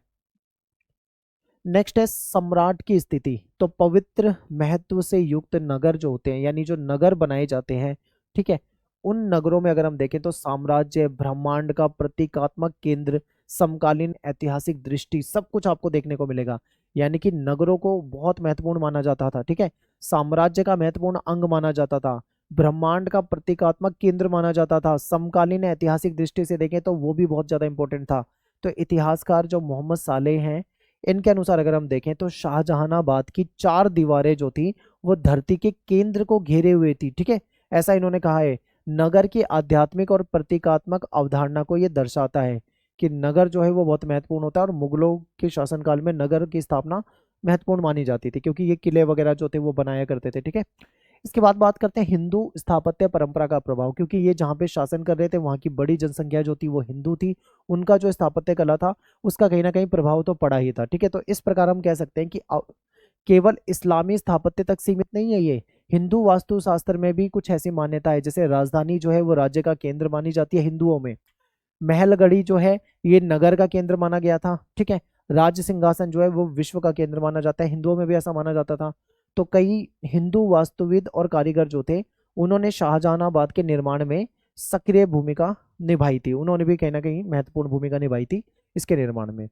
नेक्स्ट है सम्राट की स्थिति। तो पवित्र महत्व से युक्त नगर जो होते हैं यानी जो नगर बनाए जाते हैं, ठीक है, उन नगरों में अगर हम देखें तो साम्राज्य, ब्रह्मांड का प्रतीकात्मक केंद्र, समकालीन ऐतिहासिक दृष्टि, सब कुछ आपको देखने को मिलेगा। यानी कि नगरों को बहुत महत्वपूर्ण माना जाता था, ठीक है, साम्राज्य का महत्वपूर्ण अंग माना जाता था, ब्रह्मांड का प्रतीकात्मक केंद्र माना जाता था, समकालीन ऐतिहासिक दृष्टि से देखें तो वो भी बहुत ज्यादा इंपॉर्टेंट था। तो इतिहासकार जो मोहम्मद सालेह हैं इनके अनुसार अगर हम देखें तो शाहजहानाबाद की चार दीवारें जो थी वो धरती के केंद्र को घेरे हुए थी, ठीक है, ऐसा इन्होंने कहा है। नगर की आध्यात्मिक और प्रतीकात्मक अवधारणा को ये दर्शाता है कि नगर जो है वो बहुत महत्वपूर्ण होता है और मुगलों के शासनकाल में नगर की स्थापना महत्वपूर्ण मानी जाती थी क्योंकि ये किले वगैरह जो थे वो बनाया करते थे, ठीक है। इसके बाद बात करते हैं हिंदू स्थापत्य परंपरा का प्रभाव, क्योंकि ये जहाँ पे शासन कर रहे थे वहाँ की बड़ी जनसंख्या जो थी वो हिंदू थी। उनका जो स्थापत्य कला था उसका कहीं ना कहीं प्रभाव तो पड़ा ही था, ठीक है। तो इस प्रकार हम कह सकते हैं कि केवल इस्लामी स्थापत्य तक सीमित नहीं है ये, हिंदू वास्तुशास्त्र में भी कुछ ऐसी मान्यता है। जैसे राजधानी जो है वो राज्य का केंद्र मानी जाती है हिंदुओं में, महलगढ़ी जो है ये नगर का केंद्र माना गया था, ठीक है, राज सिंहासन जो है वो विश्व का केंद्र माना जाता है, हिंदुओं में भी ऐसा माना जाता था। तो कई हिंदू वास्तुविद और कारीगर जो थे उन्होंने शाहजहानाबाद के निर्माण में सक्रिय भूमिका निभाई थी, उन्होंने भी कहीं ना कहीं महत्वपूर्ण भूमिका निभाई थी इसके निर्माण में।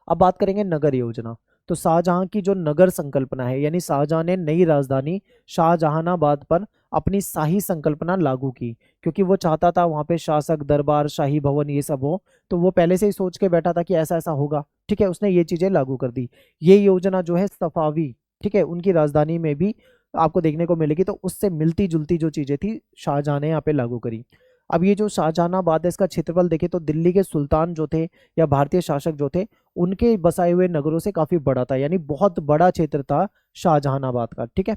अब बात करेंगे नगर योजना। तो शाहजहां की जो नगर संकल्पना है यानी शाहजहां ने नई राजधानी शाहजहानाबाद पर अपनी शाही संकल्पना लागू की, क्योंकि वो चाहता था वहां पे शासक दरबार, शाही भवन ये सब हो। तो वो पहले से ही सोच के बैठा था कि ऐसा ऐसा होगा, ठीक है, उसने ये चीजें लागू कर दी। ये योजना जो है सफावी, ठीक है, उनकी राजधानी में भी आपको देखने को मिलेगी। तो उससे मिलती जुलती जो चीजें थी शाहजहां ने यहाँ पे लागू करी। अब ये जो शाहजहानाबाद है इसका क्षेत्रफल देखें तो दिल्ली के सुल्तान जो थे या भारतीय शासक जो थे उनके बसाए हुए नगरों से काफी बड़ा था, यानी बहुत बड़ा क्षेत्र था शाहजहानाबाद का, ठीक है।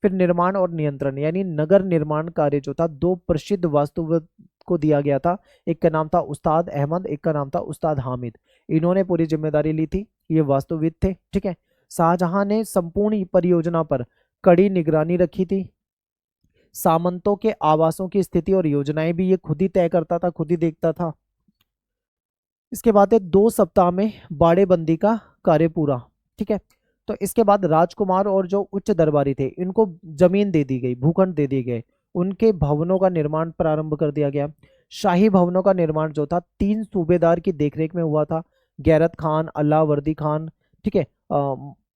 फिर निर्माण और नियंत्रण यानी नगर निर्माण कार्य जो था दो प्रसिद्ध वास्तुविद को दिया गया था। एक का नाम था उस्ताद अहमद, एक का नाम था उस्ताद हामिद। इन्होंने पूरी जिम्मेदारी ली थी, ये वास्तुविद थे, ठीक है। शाहजहां ने संपूर्ण परियोजना पर कड़ी निगरानी रखी थी। सामंतों के आवासों की स्थिति और योजनाएं भी ये खुद ही तय करता था, खुद ही देखता था। इसके बाद है 2 सप्ताह में बाड़ेबंदी का कार्य पूरा, ठीक है। तो इसके बाद राजकुमार और जो उच्च दरबारी थे इनको जमीन दे दी गई, भूखंड दे दिए गए, उनके भवनों का निर्माण प्रारंभ कर दिया गया। शाही भवनों का निर्माण जो था 3 सूबेदार की देखरेख में हुआ था, गैरत खान, अलावर्दी खान, ठीक है,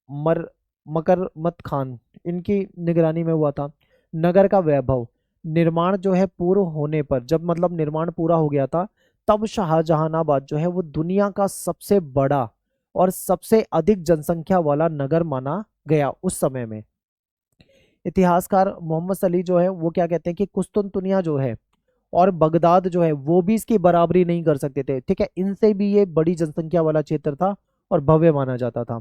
मर मकरमत खान, इनकी निगरानी में हुआ था। नगर का वैभव, निर्माण जो है पूर्ण होने पर, जब मतलब निर्माण पूरा हो गया था तब शाहजहानाबाद जो है वो दुनिया का सबसे बड़ा और सबसे अधिक जनसंख्या वाला नगर माना गया उस समय में। इतिहासकार मोहम्मद सली जो है वो क्या कहते हैं कि कुस्तुनतुनिया जो है और बगदाद जो है वो भी इसकी बराबरी नहीं कर सकते थे, ठीक है, इनसे भी ये बड़ी जनसंख्या वाला क्षेत्र था और भव्य माना जाता था।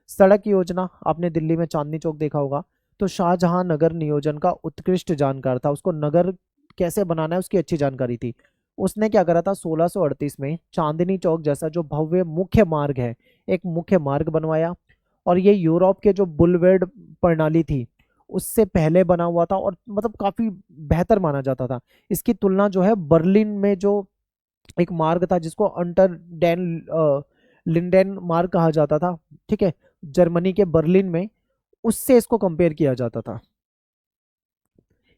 सड़क योजना, आपने दिल्ली में चांदनी चौक देखा होगा। तो शाहजहां नगर नियोजन का उत्कृष्ट जानकार था, उसको नगर कैसे बनाना है उसकी अच्छी जानकारी थी। उसने क्या करा था 1638 में चांदनी चौक जैसा जो भव्य मुख्य मार्ग है, एक मुख्य मार्ग बनवाया। और ये यूरोप के जो बुलवेर्ड प्रणाली थी उससे पहले बना हुआ था और मतलब काफी बेहतर माना जाता था। इसकी तुलना जो है बर्लिन में जो एक मार्ग था जिसको अंटर डैन लिंडेन मार्ग कहा जाता था, ठीक है, जर्मनी के बर्लिन में, उससे इसको कंपेयर किया जाता था।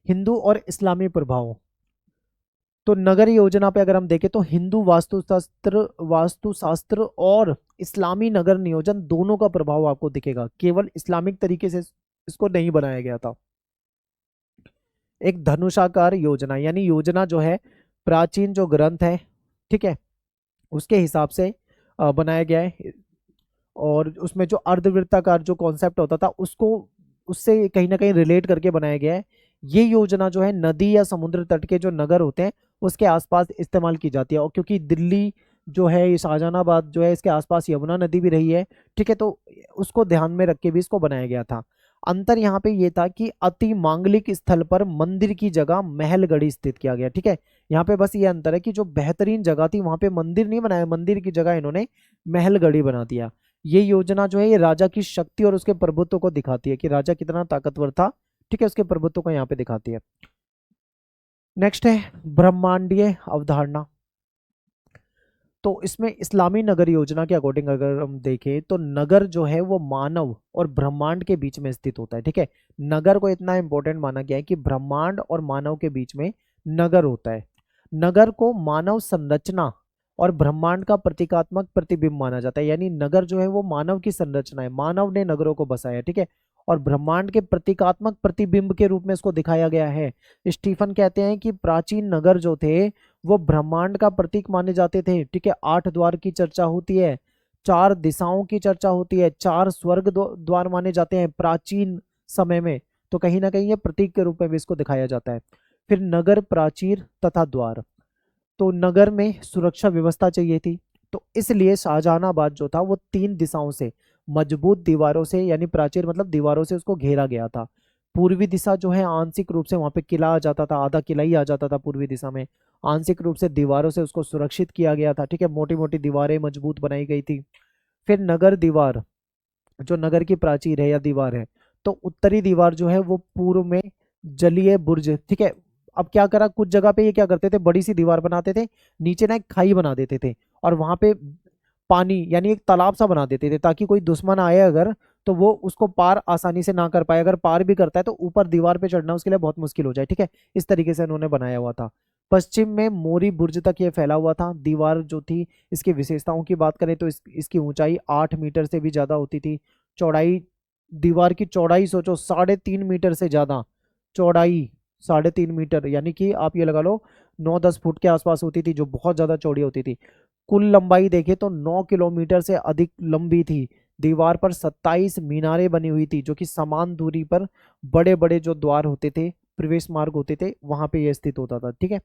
हिंदू और इस्लामी प्रभाव। तो नगर योजना पे अगर हम देखें तो हिंदू वास्तुशास्त्र और इस्लामी नगर नियोजन दोनों का प्रभाव आपको दिखेगा, केवल इस्लामिक तरीके से इसको नहीं बनाया गया था। एक धनुषाकार योजना यानी योजना जो है प्राचीन जो ग्रंथ है, ठीक है, उसके हिसाब से बनाया गया है। और उसमें जो अर्धवृत्ताकार जो कॉन्सेप्ट होता था उसको उससे कहीं ना कहीं रिलेट करके बनाया गया है। ये योजना जो है नदी या समुद्र तट के जो नगर होते हैं उसके आसपास इस्तेमाल की जाती है, और क्योंकि दिल्ली जो है ये शाहजहानाबाद जो है इसके आसपास यमुना नदी भी रही है, ठीक है, तो उसको ध्यान में रख के भी इसको बनाया गया था। अंतर यहाँ पे ये था कि अति मांगलिक स्थल पर मंदिर की जगह महलगढ़ी स्थित किया गया, ठीक है। यहाँ पे बस ये अंतर है कि जो बेहतरीन जगह थी वहां पे मंदिर नहीं बनाया, मंदिर की जगह इन्होंने महलगढ़ी बना दिया। ये योजना जो है ये राजा की शक्ति और उसके प्रभुत्व को दिखाती है कि राजा कितना ताकतवर था, ठीक है, उसके प्रभुत्व को यहाँ पे दिखाती है। नेक्स्ट है ब्रह्मांडीय अवधारणा। तो इसमें इस्लामी नगर योजना के अकॉर्डिंग अगर हम देखें तो नगर जो है वो मानव और ब्रह्मांड के बीच में स्थित होता है, ठीक है। नगर को इतना इंपॉर्टेंट माना गया है कि ब्रह्मांड और मानव के बीच में नगर होता है। नगर को मानव संरचना और ब्रह्मांड का प्रतीकात्मक प्रतिबिंब माना जाता है, यानी नगर जो है वो मानव की संरचना है, मानव ने नगरों को बसाया, ठीक है, और ब्रह्मांड के प्रतीकात्मक प्रतिबिंब के रूप में इसको दिखाया गया है। स्टीफन कहते हैं कि प्राचीन नगर जो थे वो ब्रह्मांड का प्रतीक माने जाते थे, ठीक है। 8 द्वार की चर्चा होती है, 4 दिशाओं की चर्चा होती है, 4 स्वर्ग द्वार माने जाते हैं प्राचीन समय में, तो कहीं ना कहीं ये प्रतीक के रूप में भी इसको दिखाया जाता है। फिर नगर प्राचीर तथा द्वार, तो नगर में सुरक्षा व्यवस्था चाहिए थी, तो इसलिए शाहजहानाबाद जो था वो 3 दिशाओं से मजबूत दीवारों से, यानी प्राचीर मतलब दीवारों से उसको घेरा गया था। पूर्वी दिशा जो है आंशिक रूप से वहां पे किला आ जाता था, आधा किला ही आ जाता था पूर्वी दिशा में, आंशिक रूप से दीवारों से उसको सुरक्षित किया गया था, ठीक है, मोटी मोटी दीवारें मजबूत बनाई गई थी। फिर नगर दीवार, जो नगर की प्राचीर है या दीवार है, तो उत्तरी दीवार जो है वो पूर्व में जलीय बुर्ज, ठीक है। अब क्या करा, कुछ जगह पे ये क्या करते थे, बड़ी सी दीवार बनाते थे, नीचे ना एक खाई बना देते थे, और वहां पे पानी यानी एक तालाब सा बना देते थे, ताकि कोई दुश्मन आए अगर तो वो उसको पार आसानी से ना कर पाए, अगर पार भी करता है तो ऊपर दीवार पे चढ़ना उसके लिए बहुत मुश्किल हो जाए, ठीक है। इस तरीके से इन्होंने बनाया हुआ था। पश्चिम में मोरी बुर्ज तक ये फैला हुआ था। दीवार जो थी, इसकी विशेषताओं की बात करें तो इसकी ऊंचाई 8 मीटर से भी ज्यादा होती थी। चौड़ाई, दीवार की चौड़ाई सोचो 3.5 मीटर से ज्यादा चौड़ाई, 3.5 मीटर, यानी कि आप ये लगा लो 9-10 फुट के आसपास होती थी, जो बहुत ज्यादा चौड़ी होती थी। कुल लंबाई देखें तो 9 किलोमीटर से अधिक लंबी थी। दीवार पर 27 मीनारें बनी हुई थी, जो कि समान दूरी पर बड़े बड़े जो द्वार होते थे, प्रवेश मार्ग होते थे, वहां पे ये स्थित होता था, ठीक है।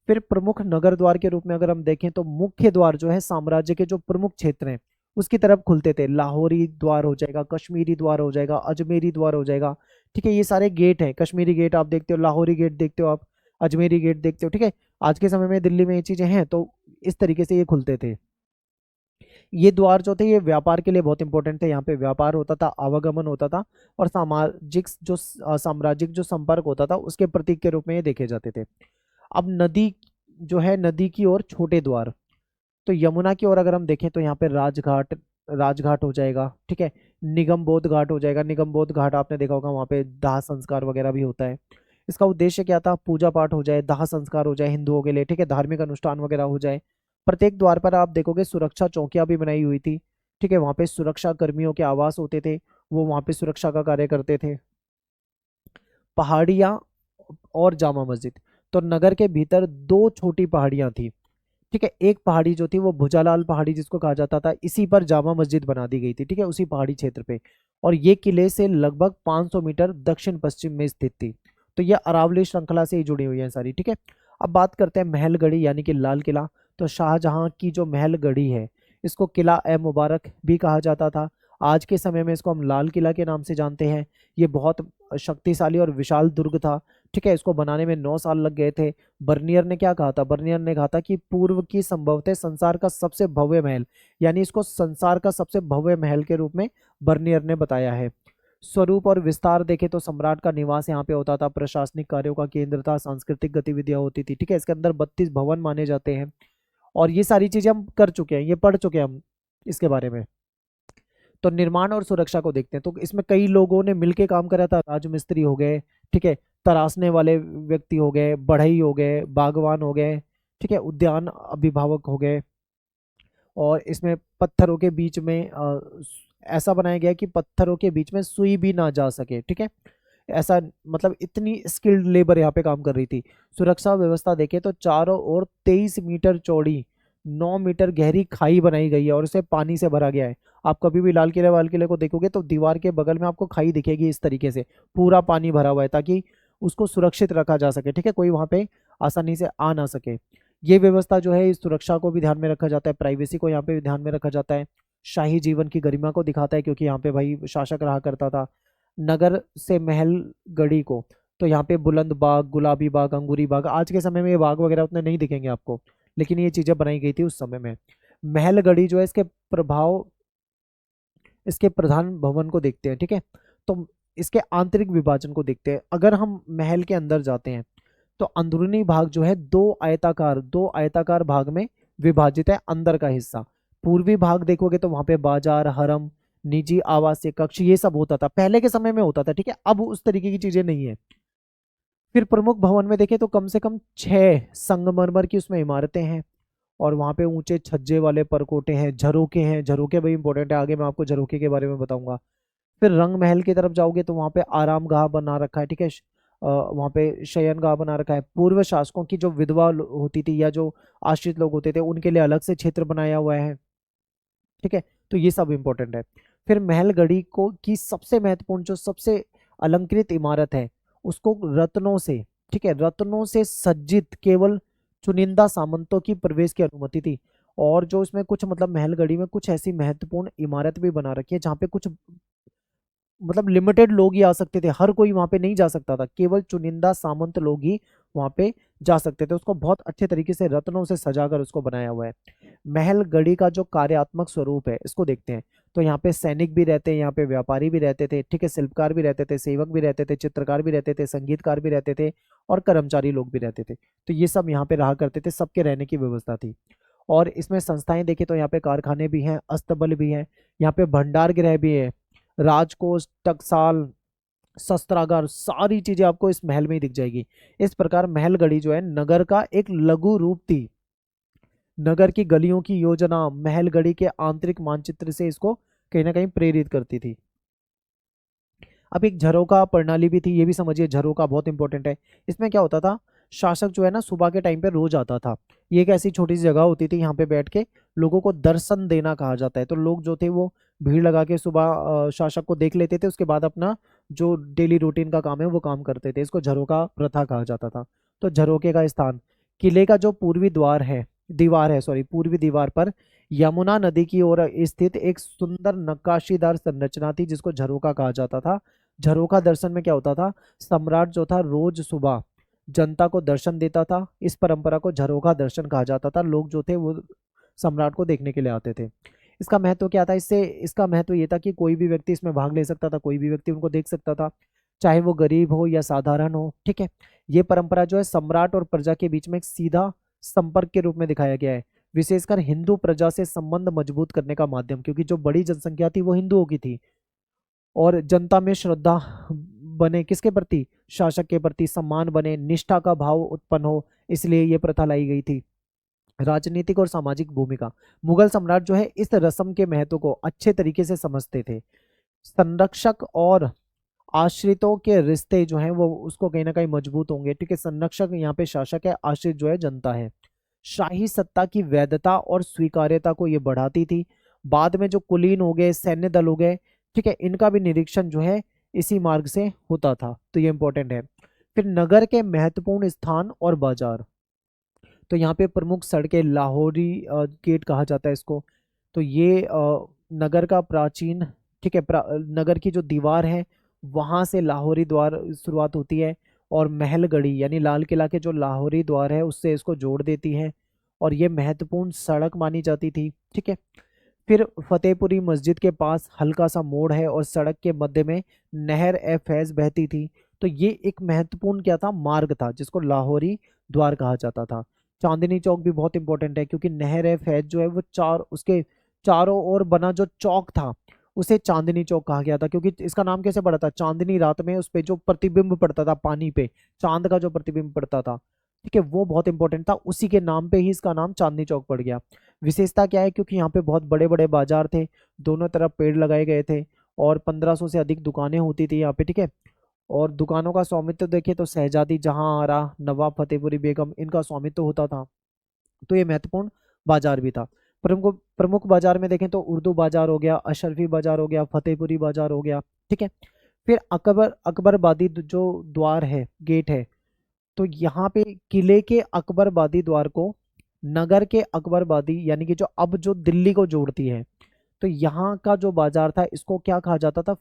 फिर प्रमुख नगर द्वार के रूप में अगर हम देखें तो मुख्य द्वार जो है साम्राज्य के जो प्रमुख क्षेत्र हैं उसकी तरफ खुलते थे। लाहौरी द्वार हो जाएगा, कश्मीरी द्वार हो जाएगा, अजमेरी द्वार हो जाएगा, ठीक है। ये सारे गेट हैं, कश्मीरी गेट आप देखते हो, लाहौरी गेट देखते हो आप, अजमेरी गेट देखते हो, ठीक है। आज के समय में दिल्ली में ये चीजें हैं, तो इस तरीके से ये खुलते थे। ये द्वार जो थे ये व्यापार के लिए बहुत इंपॉर्टेंट थे, यहाँ पे व्यापार होता था, आवागमन होता था, और सामाजिक जो साम्राज्यिक जो संपर्क होता था उसके प्रतीक के रूप में ये देखे जाते थे। अब नदी जो है, नदी की ओर छोटे द्वार, तो यमुना की ओर अगर हम देखें तो यहाँ पे राजघाट, राजघाट हो जाएगा, ठीक है। निगम बोध घाट हो जाएगा, निगम बोध घाट आपने देखा होगा, वहाँ पे दाह संस्कार वगैरह भी होता है। इसका उद्देश्य क्या था, पूजा पाठ हो जाए, दाह संस्कार हो जाए हिंदुओं के लिए, ठीक है, धार्मिक अनुष्ठान वगैरह हो जाए। प्रत्येक द्वार पर आप देखोगे सुरक्षा चौकियां भी बनाई हुई थी, ठीक है, वहाँ पे सुरक्षा कर्मियों के आवास होते थे, वो वहाँ पे सुरक्षा का कार्य करते थे। पहाड़ियाँ और जामा मस्जिद, तो नगर के भीतर 2 छोटी पहाड़ियाँ थी, ठीक है। एक पहाड़ी जो थी वो भुजालाल पहाड़ी जिसको कहा जाता था, इसी पर जामा मस्जिद बना दी गई थी, ठीक है, उसी पहाड़ी क्षेत्र पे, और ये किले से लगभग 500 मीटर दक्षिण पश्चिम में स्थित थी। तो ये अरावली श्रृंखला से ही जुड़ी हुई है सारी, ठीक है। अब बात करते हैं महलगढ़ी यानी कि लाल किला। तो शाहजहां की जो महलगढ़ी है इसको किला ए मुबारक भी कहा जाता था। आज के समय में इसको हम लाल किला के नाम से जानते हैं। ये बहुत शक्तिशाली और विशाल दुर्ग था, ठीक है। इसको बनाने में 9 साल लग गए थे। बर्नियर ने क्या कहा था, बर्नियर ने कहा था कि पूर्व की संभवतः संसार का सबसे भव्य महल, यानी इसको संसार का सबसे भव्य महल के रूप में बर्नियर ने बताया है। स्वरूप और विस्तार देखे तो सम्राट का निवास यहाँ पे होता था, प्रशासनिक कार्यों का केंद्र था, सांस्कृतिक गतिविधियां होती थी, ठीक है। इसके अंदर 32 भवन माने जाते हैं, और ये सारी चीजें हम कर चुके हैं, ये पढ़ चुके हैं हम इसके बारे में। तो निर्माण और सुरक्षा को देखते हैं, तो इसमें कई लोगों ने मिलके काम करा था, राजमिस्त्री हो गए, ठीक है, तराशने वाले व्यक्ति हो गए, बढ़ई हो गए, बागवान हो गए, ठीक है, उद्यान अभिभावक हो गए। और इसमें पत्थरों के बीच में ऐसा बनाया गया कि पत्थरों के बीच में सुई भी ना जा सके, ठीक है। ऐसा मतलब इतनी स्किल्ड लेबर यहाँ पे काम कर रही थी। सुरक्षा व्यवस्था देखें तो चारों ओर 23 मीटर चौड़ी 9 मीटर गहरी खाई बनाई गई है और उसे पानी से भरा गया है। आप कभी भी लाल किले वाल किले को देखोगे तो दीवार के बगल में आपको खाई दिखेगी इस तरीके से, पूरा पानी भरा हुआ है, ताकि उसको सुरक्षित रखा जा सके, ठीक है, कोई वहां पे आसानी से आ ना सके। ये व्यवस्था जो है इस सुरक्षा को भी ध्यान में रखा जाता है, प्राइवेसी को यहाँ पे भी ध्यान में रखा जाता है, शाही जीवन की गरिमा को दिखाता है, क्योंकि यहाँ पे भाई शासक रहा करता था। नगर से महल गढ़ी को, तो यहाँ पे बुलंद बाग, गुलाबी बाग, अंगूरी बाग, आज के समय में ये बाग वगैरह उतने नहीं दिखेंगे आपको, लेकिन ये चीजें बनाई गई थी उस समय में। महल गढ़ी जो है इसके प्रभाव, इसके प्रधान भवन को देखते हैं, ठीक है। तो इसके आंतरिक विभाजन को देखते हैं। अगर हम महल के अंदर जाते हैं तो अंदरूनी भाग जो है दो आयताकार भाग में विभाजित है, अंदर का हिस्सा। पूर्वी भाग देखोगे तो वहां पे बाजार, हरम, निजी आवासीय कक्ष, ये सब होता था, पहले के समय में होता था, ठीक है। अब उस तरीके की चीजें नहीं है। फिर प्रमुख भवन में देखें तो कम से कम 6 संगमरमर की उसमें इमारतें हैं, और वहां पे ऊंचे छज्जे वाले परकोटे हैं, झरोके हैं। झरोके भाई इंपॉर्टेंट है, आगे मैं आपको झरोके के बारे में बताऊंगा। फिर रंग महल की तरफ जाओगे तो वहां पे आरामगाह बना रखा है, ठीक है। वहां पे शयनगाह बना रखा है। पूर्व शासकों की जो विधवा होती थी या जो आश्रित लोग होते थे उनके लिए अलग से क्षेत्र बनाया हुआ है, ठीक है। तो ये सब इंपॉर्टेंट है। फिर महलगढ़ी को की सबसे महत्वपूर्ण जो सबसे अलंकृत इमारत है, उसको रत्नों से, ठीक है, रत्नों से सज्जित केवल चुनिंदा सामंतों की प्रवेश की अनुमति थी। और जो इसमें कुछ मतलब महलगढ़ी में कुछ ऐसी महत्वपूर्ण इमारत भी बना रखी है जहाँ पे कुछ मतलब लिमिटेड लोग ही आ सकते थे, हर कोई वहां पे नहीं जा सकता था, केवल चुनिंदा सामंत लोग ही वहां पे जा सकते थे। उसको बहुत अच्छे तरीके से रत्नों से सजाकर उसको बनाया हुआ है। महल गढ़ी का जो कार्यात्मक स्वरूप है इसको देखते हैं। तो यहाँ पे सैनिक भी रहते हैं, यहाँ पे व्यापारी भी रहते थे, ठीक है, शिल्पकार भी रहते थे, सेवक भी रहते थे, चित्रकार भी रहते थे, संगीतकार भी रहते थे, और कर्मचारी लोग भी रहते थे। तो ये सब यहाँ पे रहा करते थे, सबके रहने की व्यवस्था थी। और इसमें संस्थाएं देखें तो यहाँ पे कारखाने भी हैं, अस्तबल भी हैं, यहाँ पे भंडार गृह भी है, राजकोष, टकसाल, शस्त्रागार, सारी चीजें आपको इस महल में ही दिख जाएगी। इस प्रकार महलगढ़ी जो है नगर का एक लघु रूप थी। नगर की गलियों की योजना महलगढ़ी के आंतरिक मानचित्र से इसको कहीं ना कहीं प्रेरित करती थी। अब एक झरोका प्रणाली भी थी, ये भी समझिए, झरोका बहुत इंपॉर्टेंट है। इसमें क्या होता था, शासक जो है ना सुबह के टाइम पे रोज आता था। ये एक ऐसी छोटी सी जगह होती थी, यहाँ पे बैठ के लोगों को दर्शन देना कहा जाता है। तो लोग जो थे वो भीड़ लगा के सुबह शासक को देख लेते थे, उसके बाद अपना जो डेली रूटीन का काम है वो काम करते थे। इसको झरोका प्रथा कहा जाता था। तो झरोके का स्थान, किले का जो पूर्वी द्वार है, दीवार है सॉरी, पूर्वी दीवार पर यमुना नदी की ओर स्थित एक सुंदर नक्काशीदार संरचना थी जिसको झरोका कहा जाता था। झरोखा दर्शन में क्या होता था, सम्राट जो था रोज सुबह जनता को दर्शन देता था। इस परंपरा को झरोखा दर्शन कहा जाता था। लोग जो थे वो सम्राट को देखने के लिए आते थे। इसका महत्व क्या था, इससे इसका महत्व ये था कि कोई भी व्यक्ति इसमें भाग ले सकता था, कोई भी व्यक्ति उनको देख सकता था, चाहे वो गरीब हो या साधारण हो, ठीक है। ये परंपरा जो है सम्राट और प्रजा के बीच में एक सीधा संपर्क के रूप में दिखाया गया है, विशेषकर हिंदू प्रजा से संबंध मजबूत करने का माध्यम, क्योंकि जो बड़ी जनसंख्या थी वो हिंदुओं की थी। और जनता में श्रद्धा बने किसके प्रति, शासक के प्रति, सम्मान बने, निष्ठा का भाव उत्पन्न हो, इसलिए ये प्रथा लाई गई थी। राजनीतिक और सामाजिक भूमिका, मुगल सम्राट जो है इस रस्म के महत्व को अच्छे तरीके से समझते थे। संरक्षक और आश्रितों के रिश्ते जो हैं वो उसको कहीं ना कहीं मजबूत होंगे, ठीक है। संरक्षक यहाँ पे शासक है, आश्रित जो है जनता है। शाही सत्ता की वैधता और स्वीकार्यता को ये बढ़ाती थी। बाद में जो कुलीन हो गए, सैन्य दल हो गए, ठीक है, इनका भी निरीक्षण जो है इसी मार्ग से होता था। तो ये इंपॉर्टेंट है। फिर नगर के महत्वपूर्ण स्थान और बाजार, तो यहाँ पे प्रमुख सड़कें, लाहौरी गेट कहा जाता है इसको। तो ये नगर का प्राचीन, ठीक है, नगर की जो दीवार है वहां से लाहौरी द्वार शुरुआत होती है, और महलगढ़ी यानी लाल किला के जो लाहौरी द्वार है उससे इसको जोड़ देती है, और ये महत्वपूर्ण सड़क मानी जाती थी, ठीक है। फिर फतेहपुरी मस्जिद के पास हल्का सा मोड़ है और सड़क के मध्य में नहर ए फैज बहती थी। तो ये एक महत्वपूर्ण क्या था, मार्ग था जिसको लाहौरी द्वार कहा जाता था। चांदनी चौक भी बहुत इंपॉर्टेंट है, क्योंकि नहर ए फैज जो है वो उसके चारों ओर बना जो चौक था उसे चांदनी चौक कहा गया था। क्योंकि इसका नाम कैसे पड़ा था, चांदनी रात में उस पे जो प्रतिबिंब पड़ता था पानी पे, चांद का जो प्रतिबिंब पड़ता था, ठीक है, वो बहुत इंपॉर्टेंट था, उसी के नाम पे ही इसका नाम चांदनी चौक पड़ गया। विशेषता क्या है, क्योंकि यहाँ पे बहुत बड़े बड़े बाजार थे, दोनों तरफ पेड़ लगाए गए थे, और 1500 से अधिक दुकानें होती थी यहाँ पे, ठीक है। और दुकानों का स्वामित्व देखें तो शहजादी जहां आरा, नवाब फतेहपुरी बेगम, इनका स्वामित्व होता था। तो ये महत्वपूर्ण बाजार भी था। प्रमुख प्रमुख बाजार में देखें तो उर्दू बाजार हो गया, अशरफी बाजार हो गया, फतेहपुरी बाजार हो गया, ठीक है। फिर अकबरबादी जो द्वार है, गेट है, तो यहाँ पे किले के अकबरबादी द्वार को नगर के अकबरबादी, यानी कि जो अब जो दिल्ली को जोड़ती है, तो यहाँ का जो बाजार था इसको क्या कहा जाता था,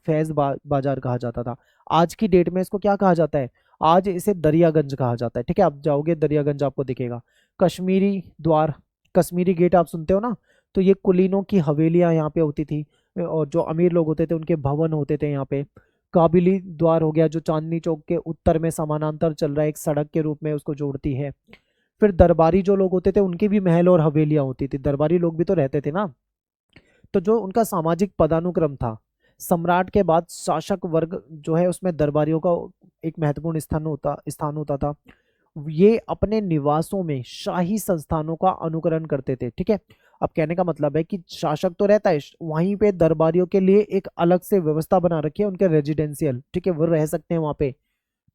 बाजार कहा जाता था। आज की डेट में इसको क्या कहा जाता है, आज इसे दरियागंज कहा जाता है, ठीक है। आप जाओगे दरियागंज आपको दिखेगा। कश्मीरी द्वार, कश्मीरी गेट आप सुनते हो ना, तो ये कुलीनों की हवेलियां यहाँ पे होती थी, और जो अमीर लोग होते थे उनके भवन होते थे यहाँ पे। काबिली द्वार हो गया, जो चांदनी चौक के उत्तर में समानांतर चल रहा है, एक सड़क के रूप में उसको जोड़ती है। फिर दरबारी जो लोग होते थे उनके भी महल और हवेलियां होती थी, दरबारी लोग भी तो रहते थे ना। तो जो उनका सामाजिक पदानुक्रम था, सम्राट के बाद शासक वर्ग जो है उसमें दरबारियों का एक महत्वपूर्ण स्थान होता था। ये अपने निवासों में शाही संस्थानों का अनुकरण करते थे, ठीक है। अब कहने का मतलब है कि शासक तो रहता है, वहीं पे दरबारियों के लिए एक अलग से व्यवस्था बना रखी है, उनके रेजिडेंशियल, ठीक है, वो रह सकते हैं वहाँ पे।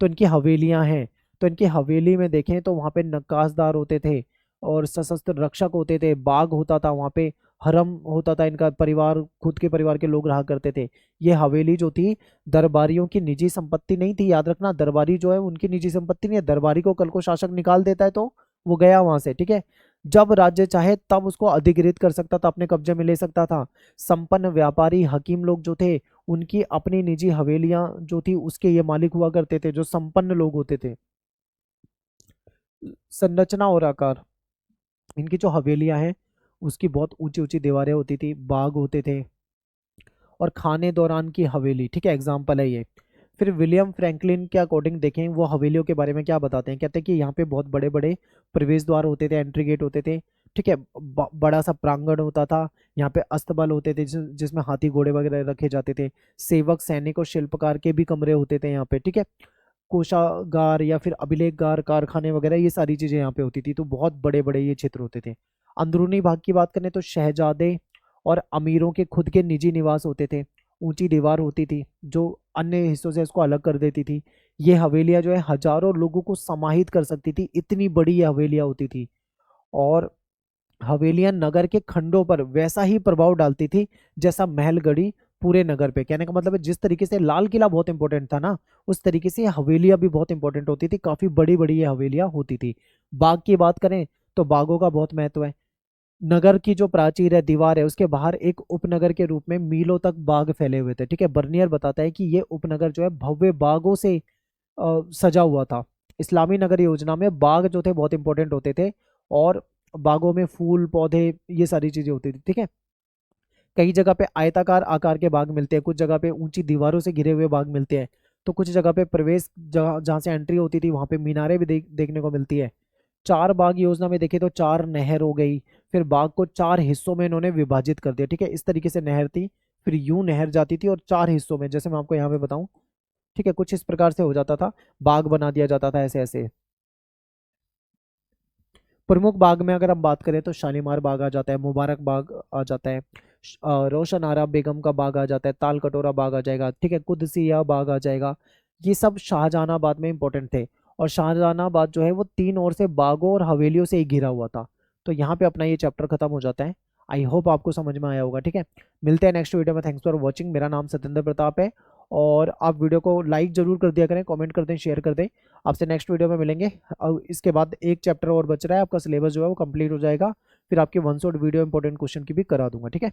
तो इनकी हवेलियां हैं, तो इनकी हवेली में देखें तो वहाँ पे नक्काशदार होते थे और सशस्त्र रक्षक होते थे, बाग होता था वहाँ पे, हरम होता था, इनका परिवार, खुद के परिवार के लोग रहा करते थे। ये हवेली जो थी दरबारियों की निजी संपत्ति नहीं थी, याद रखना, दरबारी जो है उनकी निजी संपत्ति नहीं है। दरबारी को कल को शासक निकाल देता है तो वो गया वहां से, ठीक है। जब राज्य चाहे तब उसको अधिग्रहित कर सकता था, अपने कब्जे में ले सकता था। संपन्न व्यापारी हकीम लोग जो थे उनकी अपनी निजी हवेलियां जो थी उसके ये मालिक हुआ करते थे, जो संपन्न लोग होते थे। संरचना और आकार, इनकी जो हवेलियां हैं उसकी बहुत ऊंची ऊंची दीवारें होती थी, बाग होते थे, और खाने दौरान की हवेली, ठीक है, एग्जाम्पल है ये। फिर विलियम फ्रैंकलिन के अकॉर्डिंग देखें वो हवेलियों के बारे में क्या बताते हैं, कहते हैं कि यहाँ पे बहुत बड़े बड़े प्रवेश द्वार होते थे, एंट्री गेट होते थे, ठीक है। बड़ा सा प्रांगण होता था, यहाँ पे अस्तबल होते थे जिसमें हाथी घोड़े वगैरह रखे जाते थे। सेवक, सैनिक और शिल्पकार के भी कमरे होते थे यहाँ पे, ठीक है। कोषागार या फिर अभिलेखगार, कारखाने वगैरह, ये सारी चीजें यहाँ पे होती थी, तो बहुत बड़े बड़े ये क्षेत्र होते थे। अंदरूनी भाग की बात करें तो शहजादे और अमीरों के खुद के निजी निवास होते थे। ऊंची दीवार होती थी जो अन्य हिस्सों से इसको अलग कर देती थी। ये हवेलियां जो है हजारों लोगों को समाहित कर सकती थी, इतनी बड़ी ये हवेलियां होती थी। और हवेलियां नगर के खंडों पर वैसा ही प्रभाव डालती थी जैसा महलगढ़ी पूरे नगर पे। कहने का मतलब है जिस तरीके से लाल किला बहुत इंपॉर्टेंट था ना, उस तरीके से हवेलियां भी बहुत इंपॉर्टेंट होती थी, काफी बड़ी बड़ी ये हवेलियां होती थी। बाग की बात करें तो बागों का बहुत महत्व है। नगर की जो प्राचीर है, दीवार है, उसके बाहर एक उपनगर के रूप में मीलों तक बाग फैले हुए थे, ठीक है। बर्नियर बताता है कि ये उपनगर जो है भव्य बागों से सजा हुआ था। इस्लामी नगर योजना में बाग जो थे बहुत इंपॉर्टेंट होते थे, और बागों में फूल पौधे ये सारी चीजें होती थी, ठीक है। कई जगह पे आयताकार आकार के बाग मिलते हैं, कुछ जगह पे ऊंची दीवारों से घिरे हुए बाग मिलते हैं, तो कुछ जगह पे प्रवेश जहाँ जहाँ से एंट्री होती थी वहां पे मीनारें भी देखने को मिलती है। चार बाग योजना में देखे तो चार नहर हो गई, फिर बाग को चार हिस्सों में इन्होंने विभाजित कर दिया, ठीक है। इस तरीके से नहर थी, फिर यूं नहर जाती थी और चार हिस्सों में, जैसे मैं आपको यहाँ पे बताऊं, ठीक है, कुछ इस प्रकार से हो जाता था, बाग बना दिया जाता था ऐसे ऐसे। प्रमुख बाग में अगर हम बात करें तो शालीमार बाग आ जाता है, मुबारक बाग आ जाता है, रोशन आरा बेगम का बाग आ जाता है, ताल कटोरा बाग आ जाएगा, ठीक है, कुदसिया बाग आ जाएगा। ये सब शाहजहानाबाद में इंपॉर्टेंट थे। और शाहजहानाबाद जो है वो तीन ओर से बागों और हवेलियों से ही घिरा हुआ था। तो यहाँ पे अपना ये चैप्टर खत्म हो जाता है। आई होप आपको समझ में आया होगा, ठीक है। मिलते हैं नेक्स्ट वीडियो में। Thanks for watching. मेरा नाम सत्येंद्र प्रताप है, और आप वीडियो को लाइक जरूर कर दिया करें, कमेंट कर दें, शेयर कर दें। आपसे नेक्स्ट वीडियो में मिलेंगे। और इसके बाद एक चैप्टर और बच रहा है, आपका सिलेबस जो है वो कंप्लीट हो जाएगा, फिर आपके one shot video important question की भी करा दूंगा, ठीक है।